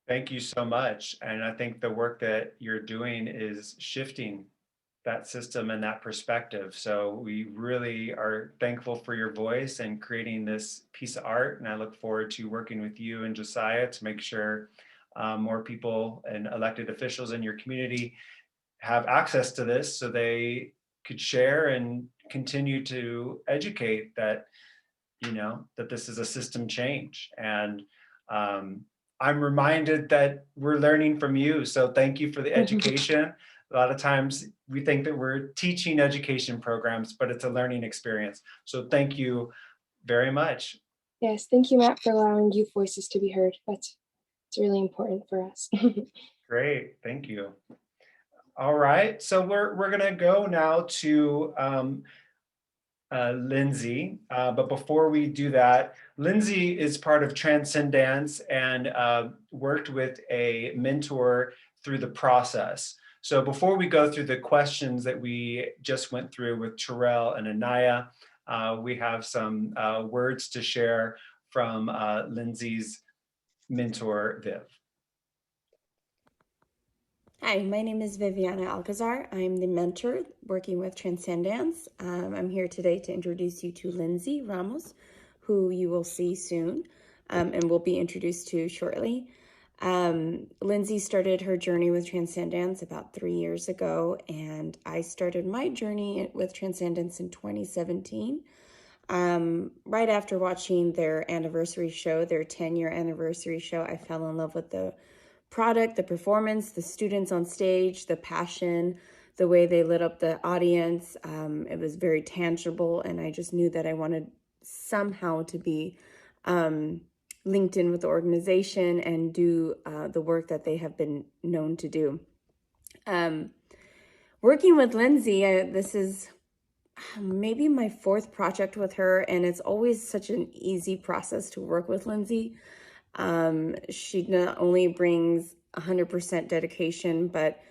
Thank you so much. And I think the work that you're doing is shifting that system and that perspective. So we really are thankful for your voice and creating this piece of art. And I look forward to working with you and Josiah to make sure more people and elected officials in your community have access to this so they could share and continue to educate that, you know, that this is a system change. And I'm reminded that we're learning from you. So thank you for the education. A lot of times we think that we're teaching education programs, but it's a learning experience. So thank you very much. Yes, thank you, Matt, for allowing youth voices to be heard. It's really important for us. Great, thank you. All right, so we're gonna go now to Lindsay, but before we do that, Lindsay is part of Transcendence and worked with a mentor through the process. So before we go through the questions that we just went through with Terrell and Anaya, we have some words to share from Lindsay's mentor, Viv. Hi, my name is Viviana Alcazar. I'm the mentor working with Transcendence. I'm here today to introduce you to Lindsay Ramos, who you will see soon and will be introduced to shortly. Lindsay started her journey with Transcendence about 3 years ago, and I started my journey with Transcendence in 2017. Right after watching their anniversary show, their 10-year anniversary show, I fell in love with the product, the performance, the students on stage, the passion, the way they lit up the audience. It was very tangible, and I just knew that I wanted somehow to be linked in with the organization and do the work that they have been known to do. Working with Lindsay, this is maybe my 4th project with her, and it's always such an easy process to work with Lindsay. She not only brings 100% dedication, but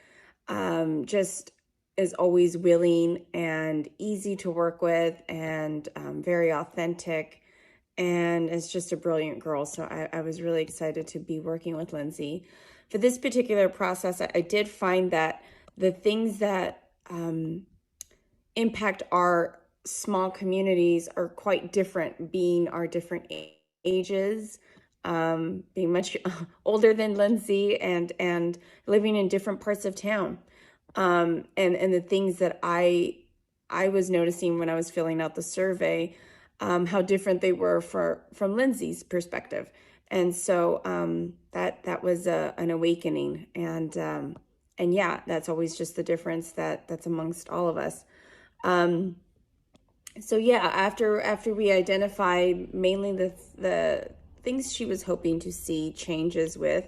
just is always willing and easy to work with, and very authentic, and is just a brilliant girl. So I was really excited to be working with Lindsay. For this particular process, I did find that the things that impact our small communities are quite different, being our different ages, being much older than Lindsay, and living in different parts of town. And the things that I was noticing when I was filling out the survey, how different they were from Lindsay's perspective. And so that was an awakening. And yeah, that's always just the difference that's amongst all of us. So yeah, after we identified mainly the things she was hoping to see changes with,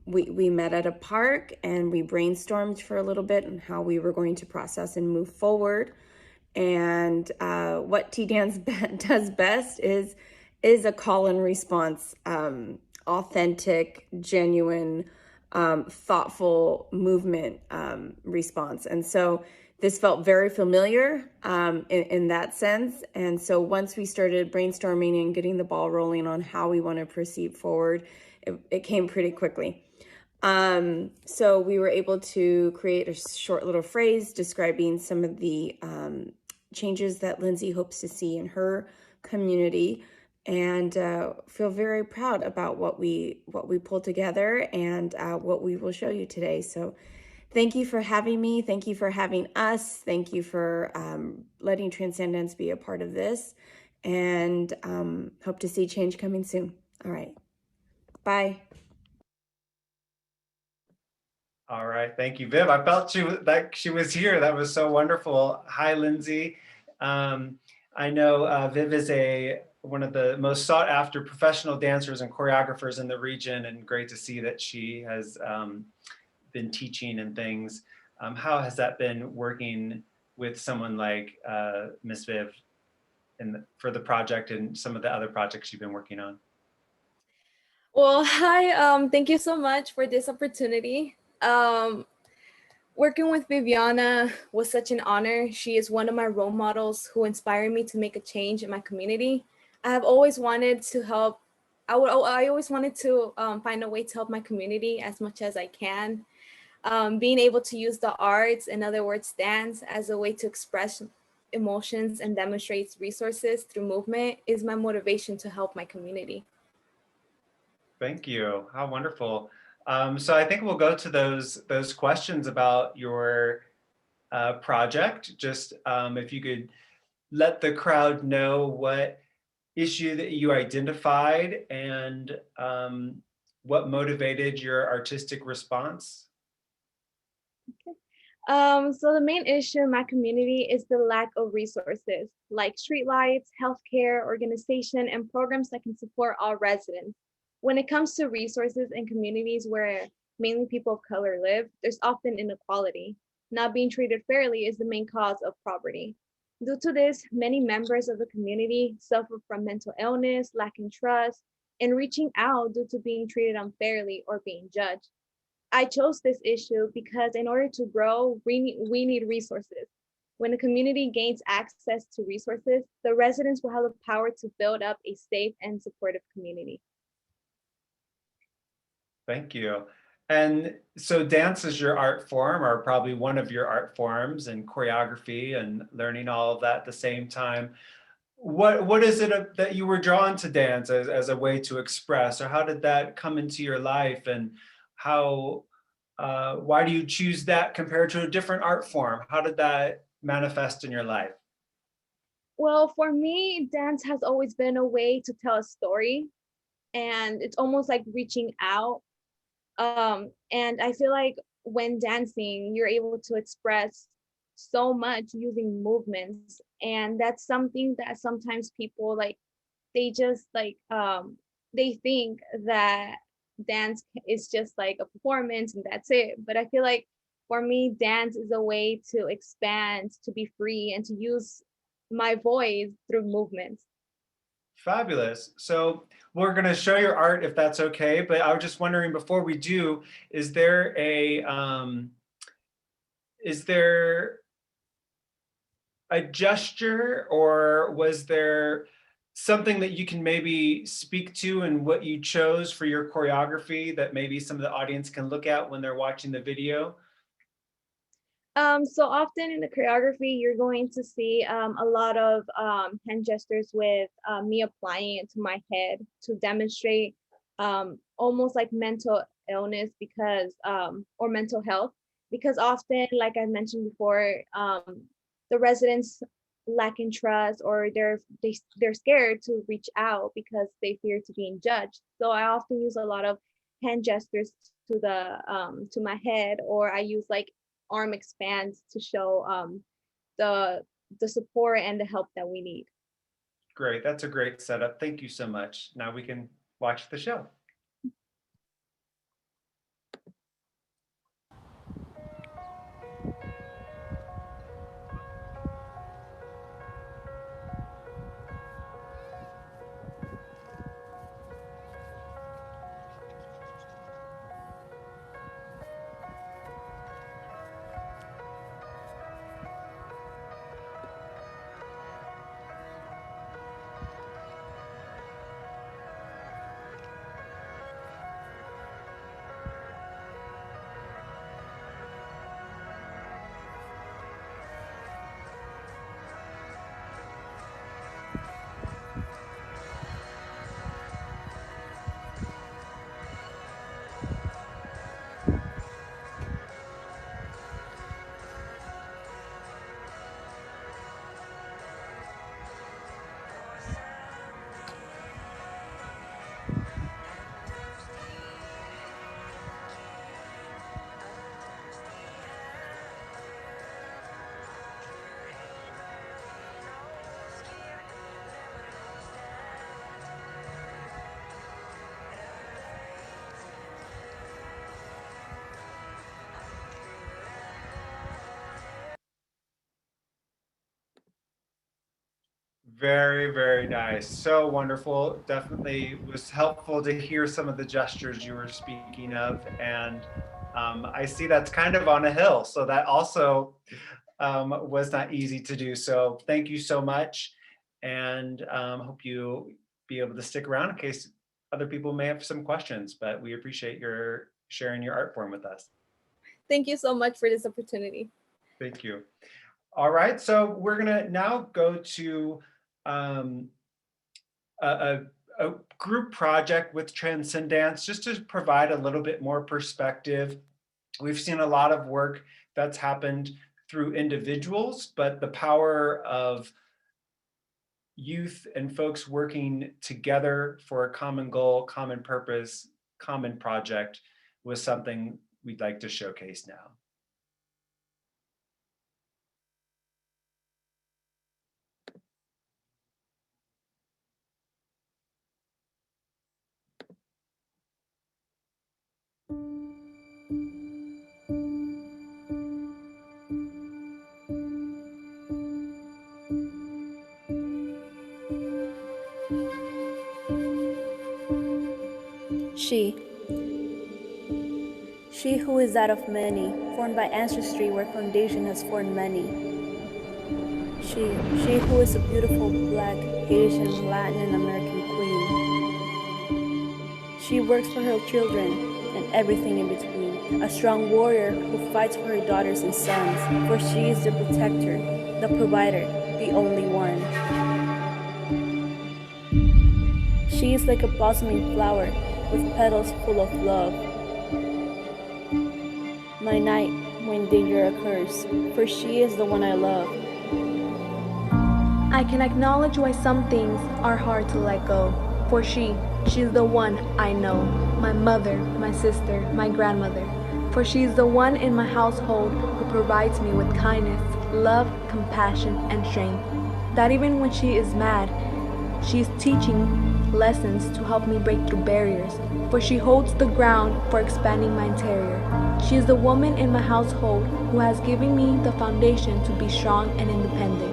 we met at a park and we brainstormed for a little bit on how we were going to process and move forward. And what TDANS does best is a call and response, authentic, genuine, thoughtful movement response. And so this felt very familiar in that sense. And so once we started brainstorming and getting the ball rolling on how we want to proceed forward, it came pretty quickly. So we were able to create a short little phrase describing some of the changes that Lindsay hopes to see in her community, and feel very proud about what we pulled together and what we will show you today. So thank you for having me. Thank you for having us. Thank you for letting Transcendence be a part of this, and hope to see change coming soon. All right. Bye. All right, thank you, Viv. I felt she was here. That was so wonderful. Hi, Lindsay. I know Viv is one of the most sought after professional dancers and choreographers in the region, and great to see that she has been teaching and things. How has that been working with someone like Miss Viv for the project and some of the other projects you've been working on? Well, hi, thank you so much for this opportunity. Working with Viviana was such an honor. She is one of my role models who inspired me to make a change in my community. I have always wanted to help. I always wanted to find a way to help my community as much as I can. Being able to use the arts, in other words, dance, as a way to express emotions and demonstrate resources through movement is my motivation to help my community. Thank you. How wonderful. So I think we'll go to those questions about your project. Just if you could let the crowd know what issue that you identified and what motivated your artistic response. Okay. So the main issue in my community is the lack of resources like streetlights, healthcare, organization, and programs that can support all residents. When it comes to resources in communities where mainly people of color live, there's often inequality. Not being treated fairly is the main cause of poverty. Due to this, many members of the community suffer from mental illness, lacking trust, and reaching out due to being treated unfairly or being judged. I chose this issue because in order to grow, we need resources. When the community gains access to resources, the residents will have the power to build up a safe and supportive community. Thank you. And so dance is your art form, or probably one of your art forms, and choreography and learning all of that at the same time. What is it that you were drawn to dance as a way to express, or how did that come into your life, and how why do you choose that compared to a different art form? How did that manifest in your life? Well, for me, dance has always been a way to tell a story, and it's almost like reaching out. And I feel like when dancing, you're able to express so much using movements, and that's something that sometimes people like they just like they think that dance is just like a performance and that's it. But I feel like for me, dance is a way to expand, to be free, and to use my voice through movements. Fabulous. So we're going to show your art if that's okay, but I was just wondering before we do, is there a gesture, or was there something that you can maybe speak to and what you chose for your choreography that maybe some of the audience can look at when they're watching the video? So often in the choreography, you're going to see a lot of hand gestures with me applying it to my head to demonstrate almost like mental illness because, or mental health, because often, like I mentioned before, the residents lack in trust, or they're scared to reach out because they fear to being judged. So I often use a lot of hand gestures to the to my head, or I use like arm expands to show the support and the help that we need. Great. That's a great setup. Thank you so much. Now we can watch the show. Very, very nice. So wonderful. Definitely was helpful to hear some of the gestures you were speaking of. And I see that's kind of on a hill. So that also was not easy to do. So thank you so much. And hope you be able to stick around in case other people may have some questions, but we appreciate your sharing your art form with us. Thank you so much for this opportunity. Thank you. All right, so we're gonna now go to a, a group project with Transcendance, just to provide a little bit more perspective. We've seen a lot of work that's happened through individuals, but the power of youth and folks working together for a common goal, common purpose, common project was something we'd like to showcase now. She who is that of many, formed by ancestry where foundation has formed many. She who is a beautiful Black, Asian, Latin, and American queen. She works for her children and everything in between. A strong warrior who fights for her daughters and sons, for she is the protector, the provider, the only one. She is like a blossoming flower with petals full of love. My knight when danger occurs, for she is the one I love. I can acknowledge why some things are hard to let go, for she's the one I know, my mother, my sister, my grandmother, for she's the one in my household who provides me with kindness, love, compassion, and strength, that even when she is mad, she's teaching lessons to help me break through barriers, for she holds the ground for expanding my interior. She is the woman in my household who has given me the foundation to be strong and independent,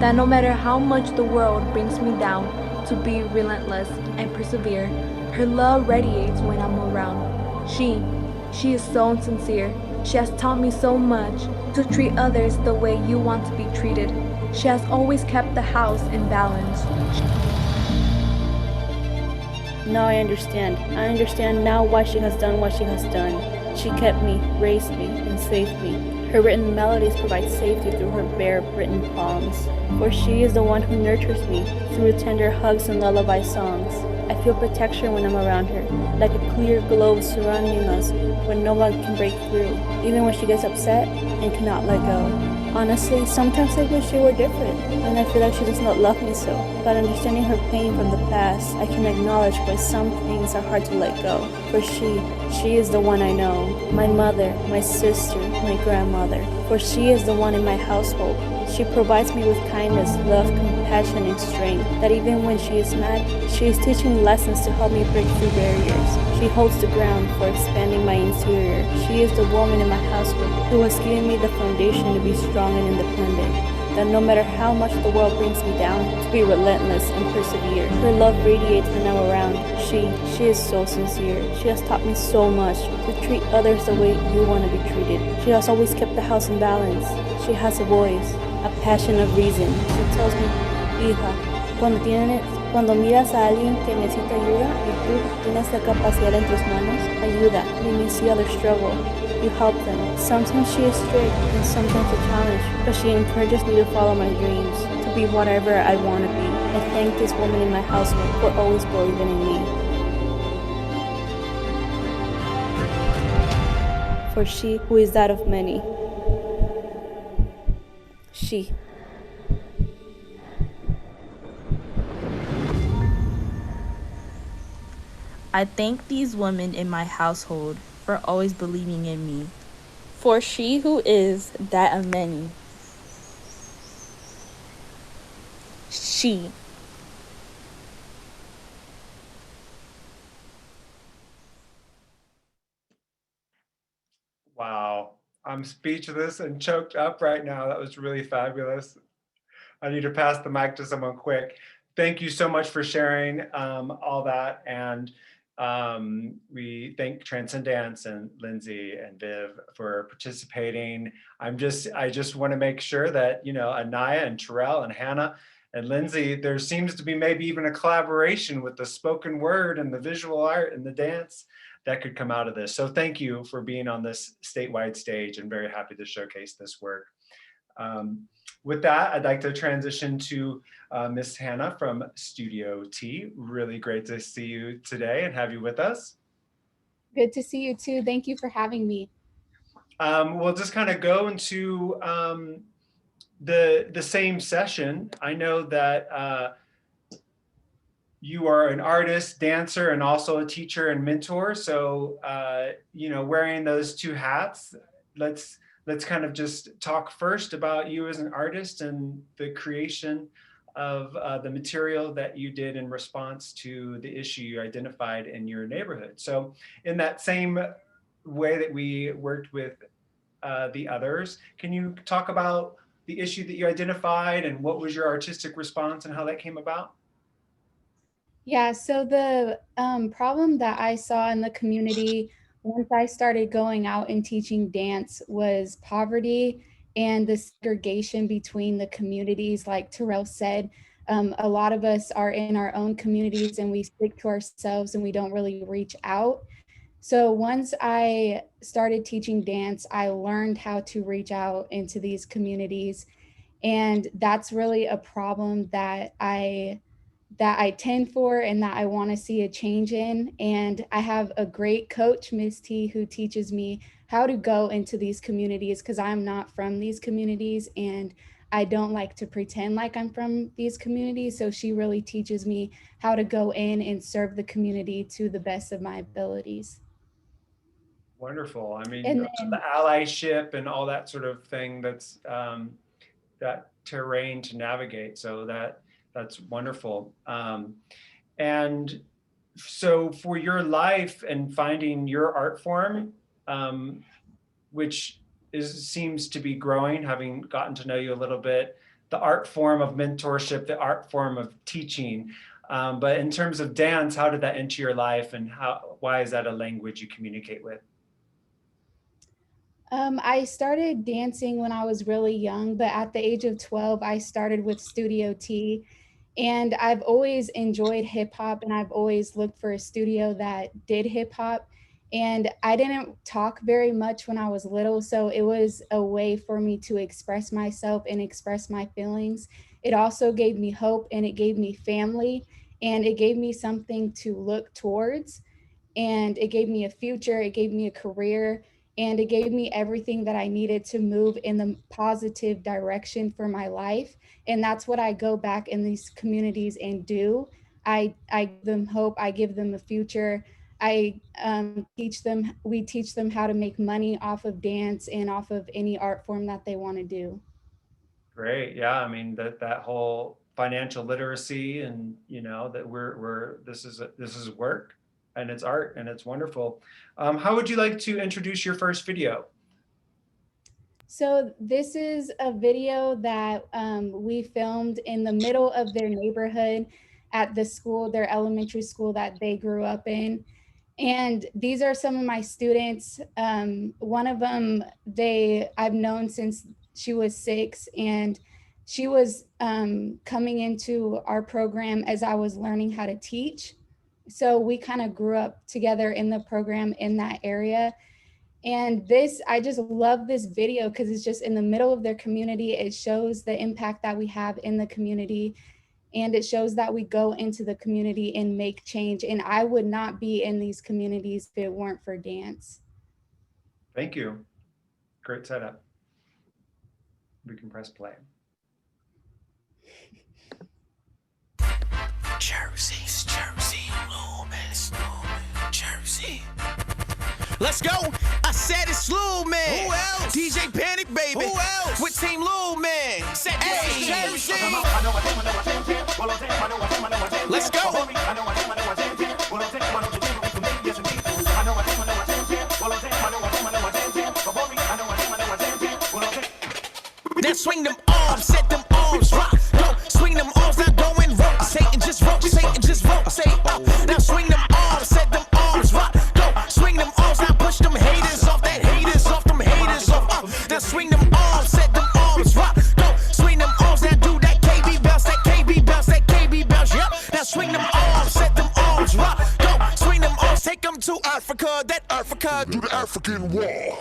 that no matter how much the world brings me down, to be relentless and persevere. Her love radiates when I'm around. She is so sincere. She has taught me so much, to treat others the way you want to be treated. She has always kept the house in balance. Now I understand. I understand now why she has done what she has done. She kept me, raised me, and saved me. Her written melodies provide safety through her bare written palms. For she is the one who nurtures me through tender hugs and lullaby songs. I feel protection when I'm around her, like a clear glow surrounding us when no one can break through, even when she gets upset and cannot let go. Honestly, sometimes I wish she were different, and I feel like she does not love me so. But understanding her pain from the past, I can acknowledge why some things are hard to let go. For she is the one I know, my mother, my sister, my grandmother. For she is the one in my household. She provides me with kindness, love, compassion, and strength, that even when she is mad, she is teaching lessons to help me break through barriers. She holds the ground for expanding my interior. She is the woman in my household who has given me the foundation to be strong and independent, that no matter how much the world brings me down, to be relentless and persevere. Her love radiates when I'm around. She is so sincere. She has taught me so much, to treat others the way you want to be treated. She has always kept the house in balance. She has a voice, a passion of reason. She tells me, hija, cuando miras a alguien que necesita ayuda y tú tienes la capacidad en tus manos, ayuda. When you see others struggle, you help them. Sometimes she is strict and sometimes a challenge, but she encourages me to follow my dreams, to be whatever I want to be. I thank this woman in my household for always believing in me. For she who is that of many. She. I thank these women in my household for always believing in me. For she who is that of many. She. Wow, I'm speechless and choked up right now. That was really fabulous. I need to pass the mic to someone quick. Thank you so much for sharing all that. And we thank Transcendence and Lindsay and Viv for participating. I just want to make sure that, Anaya and Terrell and Hannah and Lindsay, there seems to be maybe even a collaboration with the spoken word and the visual art and the dance that could come out of this. So thank you for being on this statewide stage, and very happy to showcase this work. With that, I'd like to transition to Miss Hannah from Studio T. Really great to see you today and have you with us. Good to see you too. Thank you for having me. We'll just kind of go into the same session. I know that you are an artist, dancer, and also a teacher and mentor. So, wearing those two hats, let's kind of just talk first about you as an artist and the creation of the material that you did in response to the issue you identified in your neighborhood. So in that same way that we worked with the others, can you talk about the issue that you identified and what was your artistic response and how that came about? Yeah, so the problem that I saw in the community once I started going out and teaching dance was poverty and the segregation between the communities. Like Terrell said, a lot of us are in our own communities and we stick to ourselves and we don't really reach out. So once I started teaching dance, I learned how to reach out into these communities. And that's really a problem that I tend for and that I want to see a change in. And I have a great coach, Miss T, who teaches me how to go into these communities because I'm not from these communities and I don't like to pretend like I'm from these communities. So she really teaches me how to go in and serve the community to the best of my abilities. Wonderful. I mean, And the then, allyship and all that sort of thing, that's that terrain to navigate. So that's wonderful. And so for your life and finding your art form, which seems to be growing, having gotten to know you a little bit, the art form of mentorship, the art form of teaching. But in terms of dance, how did that enter your life, and why is that a language you communicate with? I started dancing when I was really young, but at the age of 12, I started with Studio T. And I've always enjoyed hip hop and I've always looked for a studio that did hip hop. And I didn't talk very much when I was little, so it was a way for me to express myself and express my feelings. It also gave me hope and it gave me family and it gave me something to look towards. And it gave me a future, it gave me a career, and it gave me everything that I needed to move in the positive direction for my life. And that's what I go back in these communities and do. I give them hope, I give them a future. I we teach them how to make money off of dance and off of any art form that they want to do. Great. Yeah. I mean, that whole financial literacy, and that this is work and it's art and it's wonderful. How would you like to introduce your first video? So this is a video that we filmed in the middle of their neighborhood at the school, their elementary school that they grew up in. And these are some of my students. One of them, I've known since she was 6, and she was coming into our program as I was learning how to teach. So we kind of grew up together in the program in that area. And I just love this video because it's just in the middle of their community. It shows the impact that we have in the community. And it shows that we go into the community and make change. And I would not be in these communities if it weren't for dance. Thank you. Great setup. We can press play. Jersey, Loomis, Jersey. Let's go. I said it's Lil Man. Who else? DJ Panic, baby. Who else? With Team Lil Man. Said hey, Jersey. Let's go. Now swing them arms, set them arms, rock. Go swing them arms, not going rotate and just rotate. Now swing them arms, set them arms, rock. Go swing them arms, now push them haters off, them haters off. Now swing them arms, set them arms, rock. Go swing them arms, now do that KB bounce, that KB bounce, yep. Now swing them arms, set them arms, rock. Go swing them arms, take them to Africa, that Africa, do the African wall.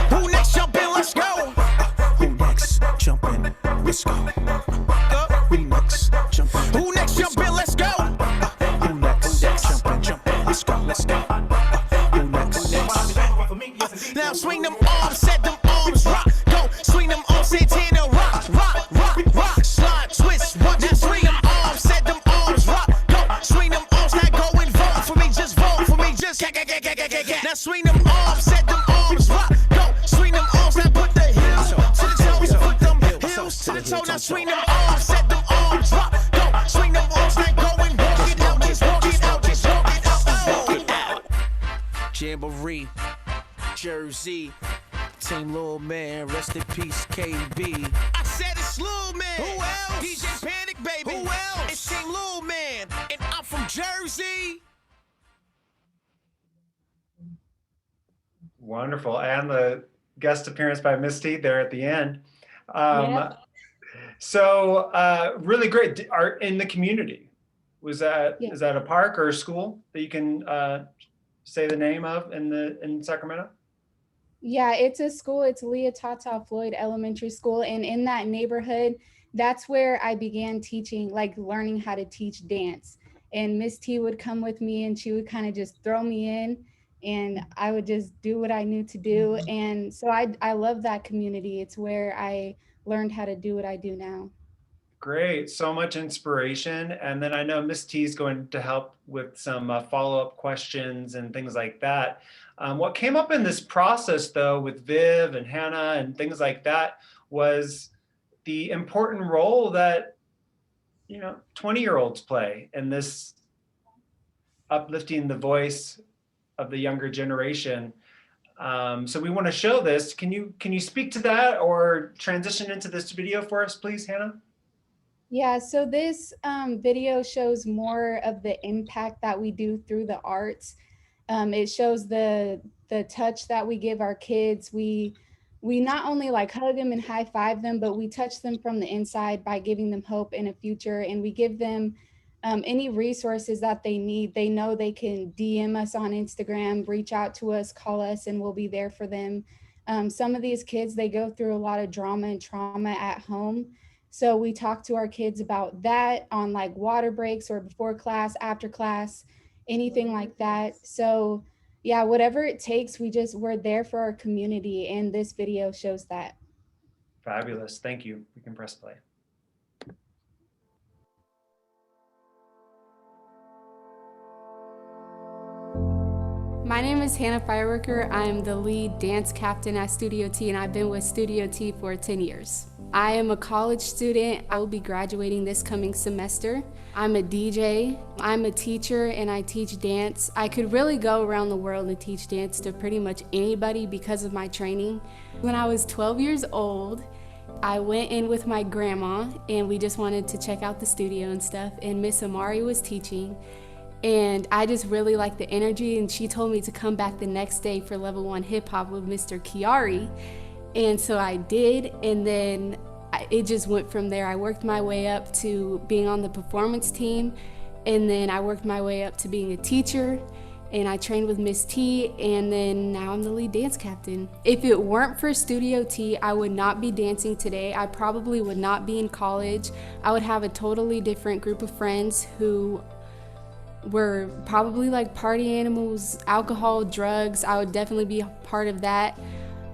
Who next jumping? Let's go. Who next jumping? Let's go. Who next jumping? Who next jumping? Let's go. Who next jumping? Let's go. Who next? Now swing them arms, set them arms, rock. Go swing them arms, Santana, rock. Slide, twist, one. Now swing them arms, set them arms, rock. Go swing them arms, now go and vote for me, just vote for me, just. Now swing them arms, set them arms, rock. Go swing them arms, now put the heels to the toes, put them heels to the toe. Now swing them arms, set them arms, rock. Go swing them arms, now go and walk it out, just walk it out, just walk it out. Jamboree, Jersey. Team Lil Man, rest in peace, KB. I said it's Lil Man. Who else? DJ Panic, baby. Who else? It's Team Lil Man, and I'm from Jersey. Wonderful. And the guest appearance by Miss T there at the end. So really great. Are in the community. Was that, is that a park or a school that you can say the name of in Sacramento? Yeah, it's a school. It's Leah Tata Floyd Elementary School. And in that neighborhood, that's where I began teaching, like learning how to teach dance. And Miss T would come with me and she would kind of just throw me in and I would just do what I knew to do. And so I love that community. It's where I learned how to do what I do now. Great, so much inspiration. And then I know Miss T is going to help with some follow-up questions and things like that. What came up in this process though with Viv and Hannah and things like that was the important role that 20-year-olds play in this uplifting the voice of the younger generation. So we want to show this. Can you speak to that or transition into this video for us, please, Hannah? Yeah, so this video shows more of the impact that we do through the arts. It shows the touch that we give our kids. We not only like hug them and high five them, but we touch them from the inside by giving them hope in a future, and we give them any resources that they need. They know they can DM us on Instagram, reach out to us, call us, and we'll be there for them. Some of these kids, they go through a lot of drama and trauma at home. So we talk to our kids about that on like water breaks or before class, after class, anything like that. So yeah, whatever it takes, we're there for our community, and this video shows that. Fabulous, thank you. We can press play. My name is Hannah Fireworker. I'm the lead dance captain at Studio T, and I've been with Studio T for 10 years. I am a college student. I will be graduating this coming semester. I'm a DJ, I'm a teacher, and I teach dance. I could really go around the world and teach dance to pretty much anybody because of my training. When I was 12 years old, I went in with my grandma and we just wanted to check out the studio and stuff, and Miss Amari was teaching. And I just really liked the energy, and she told me to come back the next day for level 1 hip hop with Mr. Chiari. And so I did, and then it just went from there. I worked my way up to being on the performance team, and then I worked my way up to being a teacher, and I trained with Miss T, and then now I'm the lead dance captain. If it weren't for Studio T, I would not be dancing today. I probably would not be in college. I would have a totally different group of friends who were probably like party animals, alcohol, drugs. I would definitely be a part of that.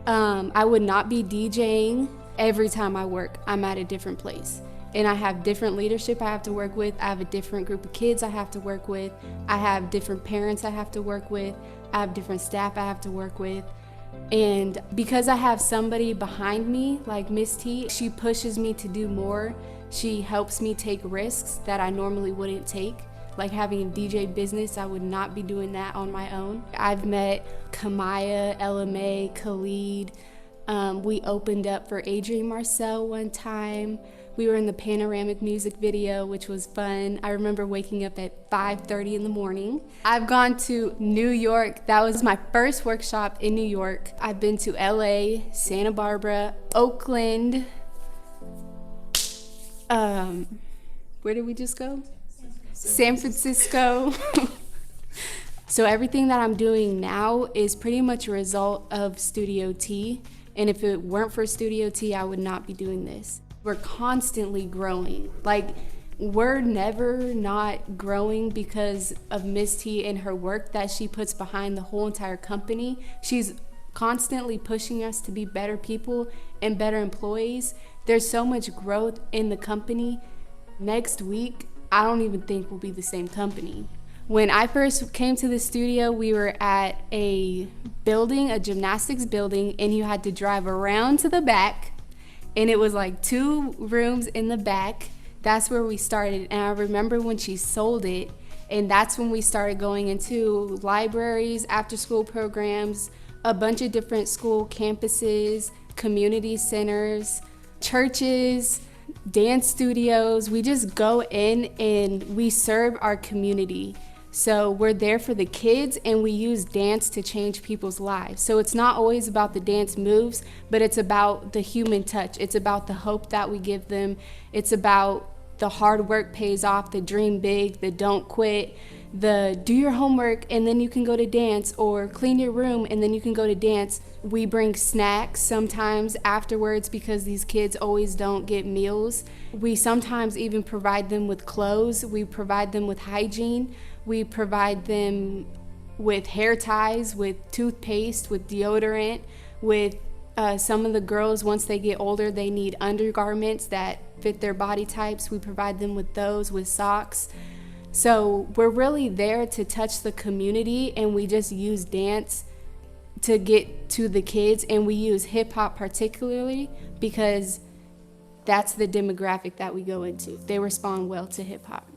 I would not be DJing. Every time I work, I'm at a different place. And I have different leadership I have to work with. I have a different group of kids I have to work with. I have different parents I have to work with. I have different staff I have to work with. And because I have somebody behind me, like Miss T, she pushes me to do more. She helps me take risks that I normally wouldn't take. Like having a DJ business, I would not be doing that on my own. I've met Kamaya, LMA, Khalid. We opened up for Adrian Marcel one time. We were in the Panoramic music video, which was fun. I remember waking up at 5:30 in the morning. I've gone to New York. That was my first workshop in New York. I've been to LA, Santa Barbara, Oakland. Where did we just go? San Francisco. So everything that I'm doing now is pretty much a result of Studio T. And if it weren't for Studio T, I would not be doing this. We're constantly growing. Like, we're never not growing because of Miss T and her work that she puts behind the whole entire company. She's constantly pushing us to be better people and better employees. There's so much growth in the company. Next week, I don't even think we'll be the same company. When I first came to the studio, we were at a building, a gymnastics building, and you had to drive around to the back, and it was like 2 rooms in the back. That's where we started, and I remember when she sold it, And that's when we started going into libraries, after school programs, a bunch of different school campuses, community centers, churches, dance studios. We just go in and we serve our community. So we're there for the kids, and we use dance to change people's lives. So it's not always about the dance moves, but it's about the human touch. It's about the hope that we give them. It's about the hard work pays off, the dream big, the don't quit, the do your homework and then you can go to dance, or clean your room and then you can go to dance. We bring snacks sometimes afterwards because these kids always don't get meals. We sometimes even provide them with clothes. We provide them with hygiene. We provide them with hair ties, with toothpaste, with deodorant, with some of the girls, once they get older, they need undergarments that fit their body types. We provide them with those, with socks. So we're really there to touch the community, and we just use dance to get to the kids, and we use hip hop particularly because that's the demographic that we go into. They respond well to hip hop.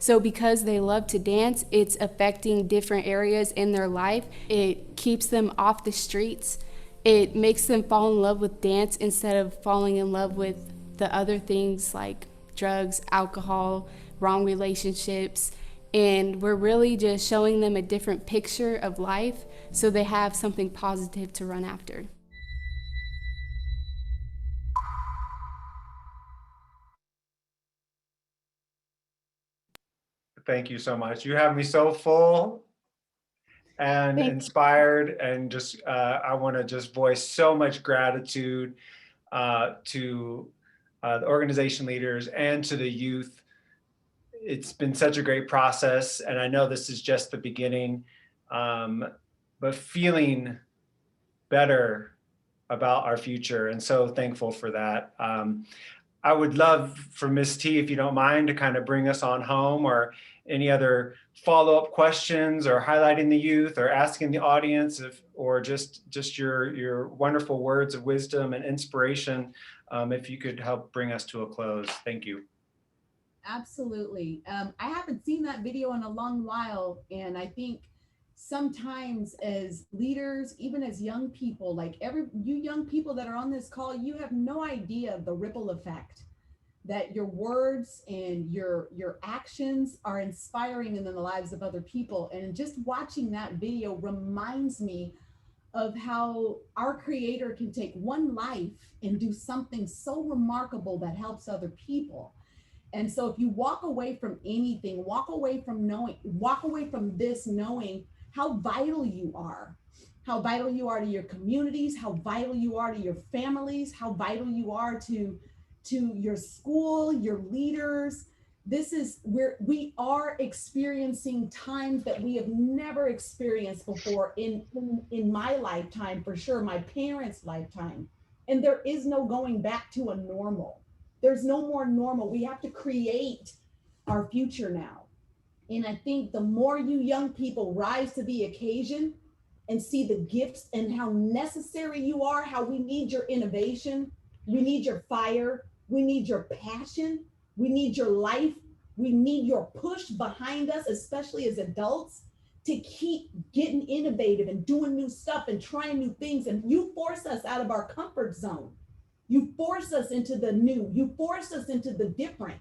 So because they love to dance, it's affecting different areas in their life. It keeps them off the streets. It makes them fall in love with dance instead of falling in love with the other things like drugs, alcohol, wrong relationships. And we're really just showing them a different picture of life so they have something positive to run after. Thank you so much. You have me so full and inspired, and just I want to just voice so much gratitude to the organization leaders and to the youth. It's been such a great process, and I know this is just the beginning, but feeling better about our future, and so thankful for that. I would love for Ms. T, if you don't mind, to kind of bring us on home, or any other follow-up questions, or highlighting the youth, or asking the audience, or just your wonderful words of wisdom and inspiration, if you could help bring us to a close. Thank you. Absolutely. I haven't seen that video in a long while, and I think sometimes as leaders, even as young people, like you young people that are on this call, you have no idea of the ripple effect that your words and your actions are inspiring in the lives of other people. And just watching that video reminds me of how our Creator can take one life and do something so remarkable that helps other people. And so if you walk away from anything, walk away from this knowing how vital you are to your communities, how vital you are to your families, how vital you are to your school, your leaders. This is where we are experiencing times that we have never experienced before in my lifetime, for sure, my parents' lifetime. And there is no going back to a normal. There's no more normal. We have to create our future now. And I think the more you young people rise to the occasion and see the gifts and how necessary you are, how we need your innovation, we need your fire, we need your passion, we need your life, we need your push behind us, especially as adults, to keep getting innovative and doing new stuff and trying new things. And you force us out of our comfort zone. You force us into the new, you force us into the different.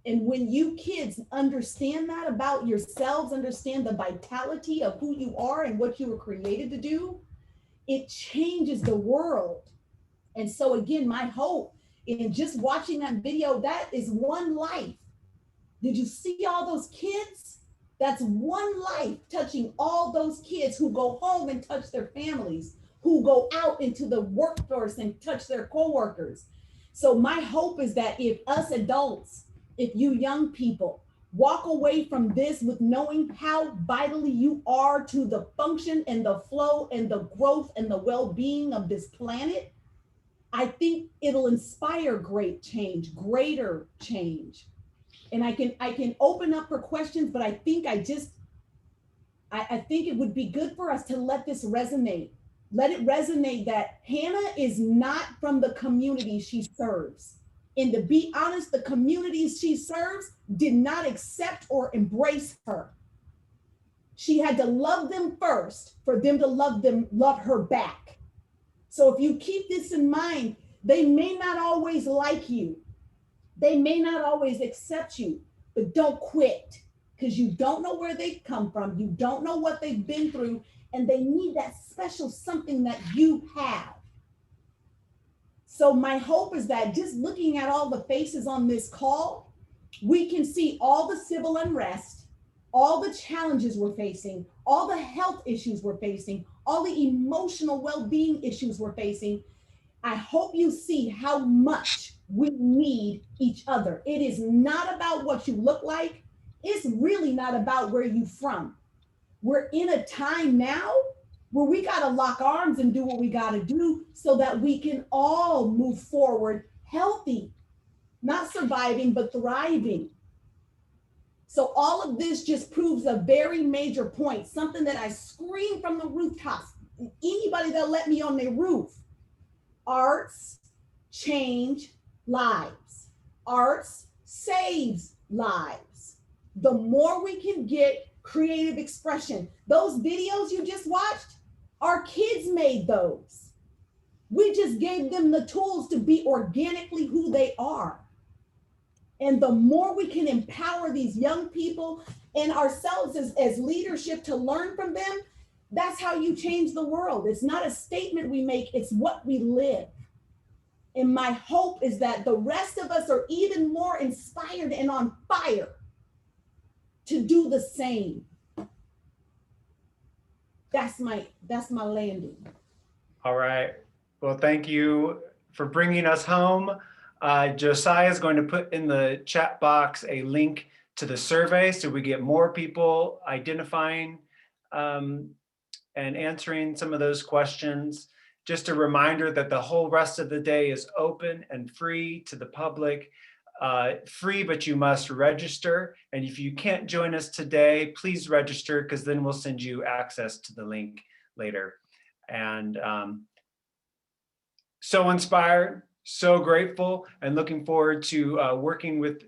And when you kids understand that about yourselves, understand the vitality of who you are and what you were created to do, it changes the world. And so again, my hope in just watching that video, that is one life. Did you see all those kids? That's one life touching all those kids who go home and touch their families, who go out into the workforce and touch their coworkers. So my hope is that if us adults, if you young people walk away from this with knowing how vitally you are to the function and the flow and the growth and the well-being of this planet, I think it'll inspire great change, greater change. And I can open up for questions, but I think I think it would be good for us to let this resonate. Let it resonate that Hannah is not from the community she serves. And to be honest, the communities she serves did not accept or embrace her. She had to love them first for them to love her back. So if you keep this in mind, they may not always like you. They may not always accept you, but don't quit, because you don't know where they come from. You don't know what they've been through, and they need that special something that you have. So my hope is that just looking at all the faces on this call, we can see all the civil unrest, all the challenges we're facing, all the health issues we're facing, all the emotional well-being issues we're facing. I hope you see how much we need each other. It is not about what you look like. It's really not about where you're from. We're in a time now where we got to lock arms and do what we got to do so that we can all move forward healthy, not surviving, but thriving. So all of this just proves a very major point, something that I scream from the rooftops. Anybody that let me on their roof, arts change lives. Arts saves lives. The more we can get creative expression, those videos you just watched, our kids made those. We just gave them the tools to be organically who they are. And the more we can empower these young people and ourselves as leadership to learn from them, that's how you change the world. It's not a statement we make, it's what we live. And my hope is that the rest of us are even more inspired and on fire to do the same. That's my landing. All right. Well, thank you for bringing us home. Josiah is going to put in the chat box a link to the survey so we get more people identifying and answering some of those questions. Just a reminder that the whole rest of the day is open and free to the public. Free, but you must register. And if you can't join us today, please register, because then we'll send you access to the link later. And so inspired, so grateful, and looking forward to working with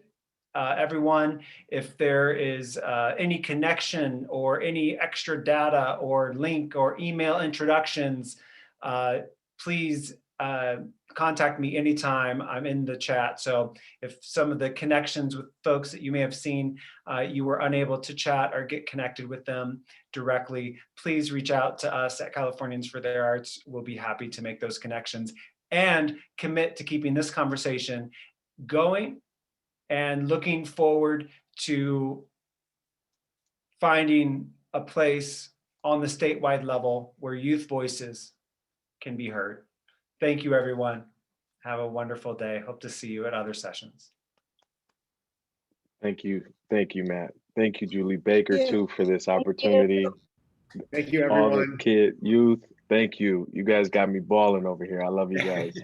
everyone. If there is any connection or any extra data or link or email introductions, please contact me anytime. I'm in the chat. So if some of the connections with folks that you may have seen, you were unable to chat or get connected with them directly, please reach out to us at Californians for the Arts. We'll be happy to make those connections and commit to keeping this conversation going and looking forward to finding a place on the statewide level where youth voices can be heard. Thank you, everyone. Have a wonderful day. Hope to see you at other sessions. Thank you. Thank you, Matt. Thank you, Julie Baker, Yeah. too, for this opportunity. Thank you, All everyone. the youth. Thank you. You guys got me balling over here. I love you guys.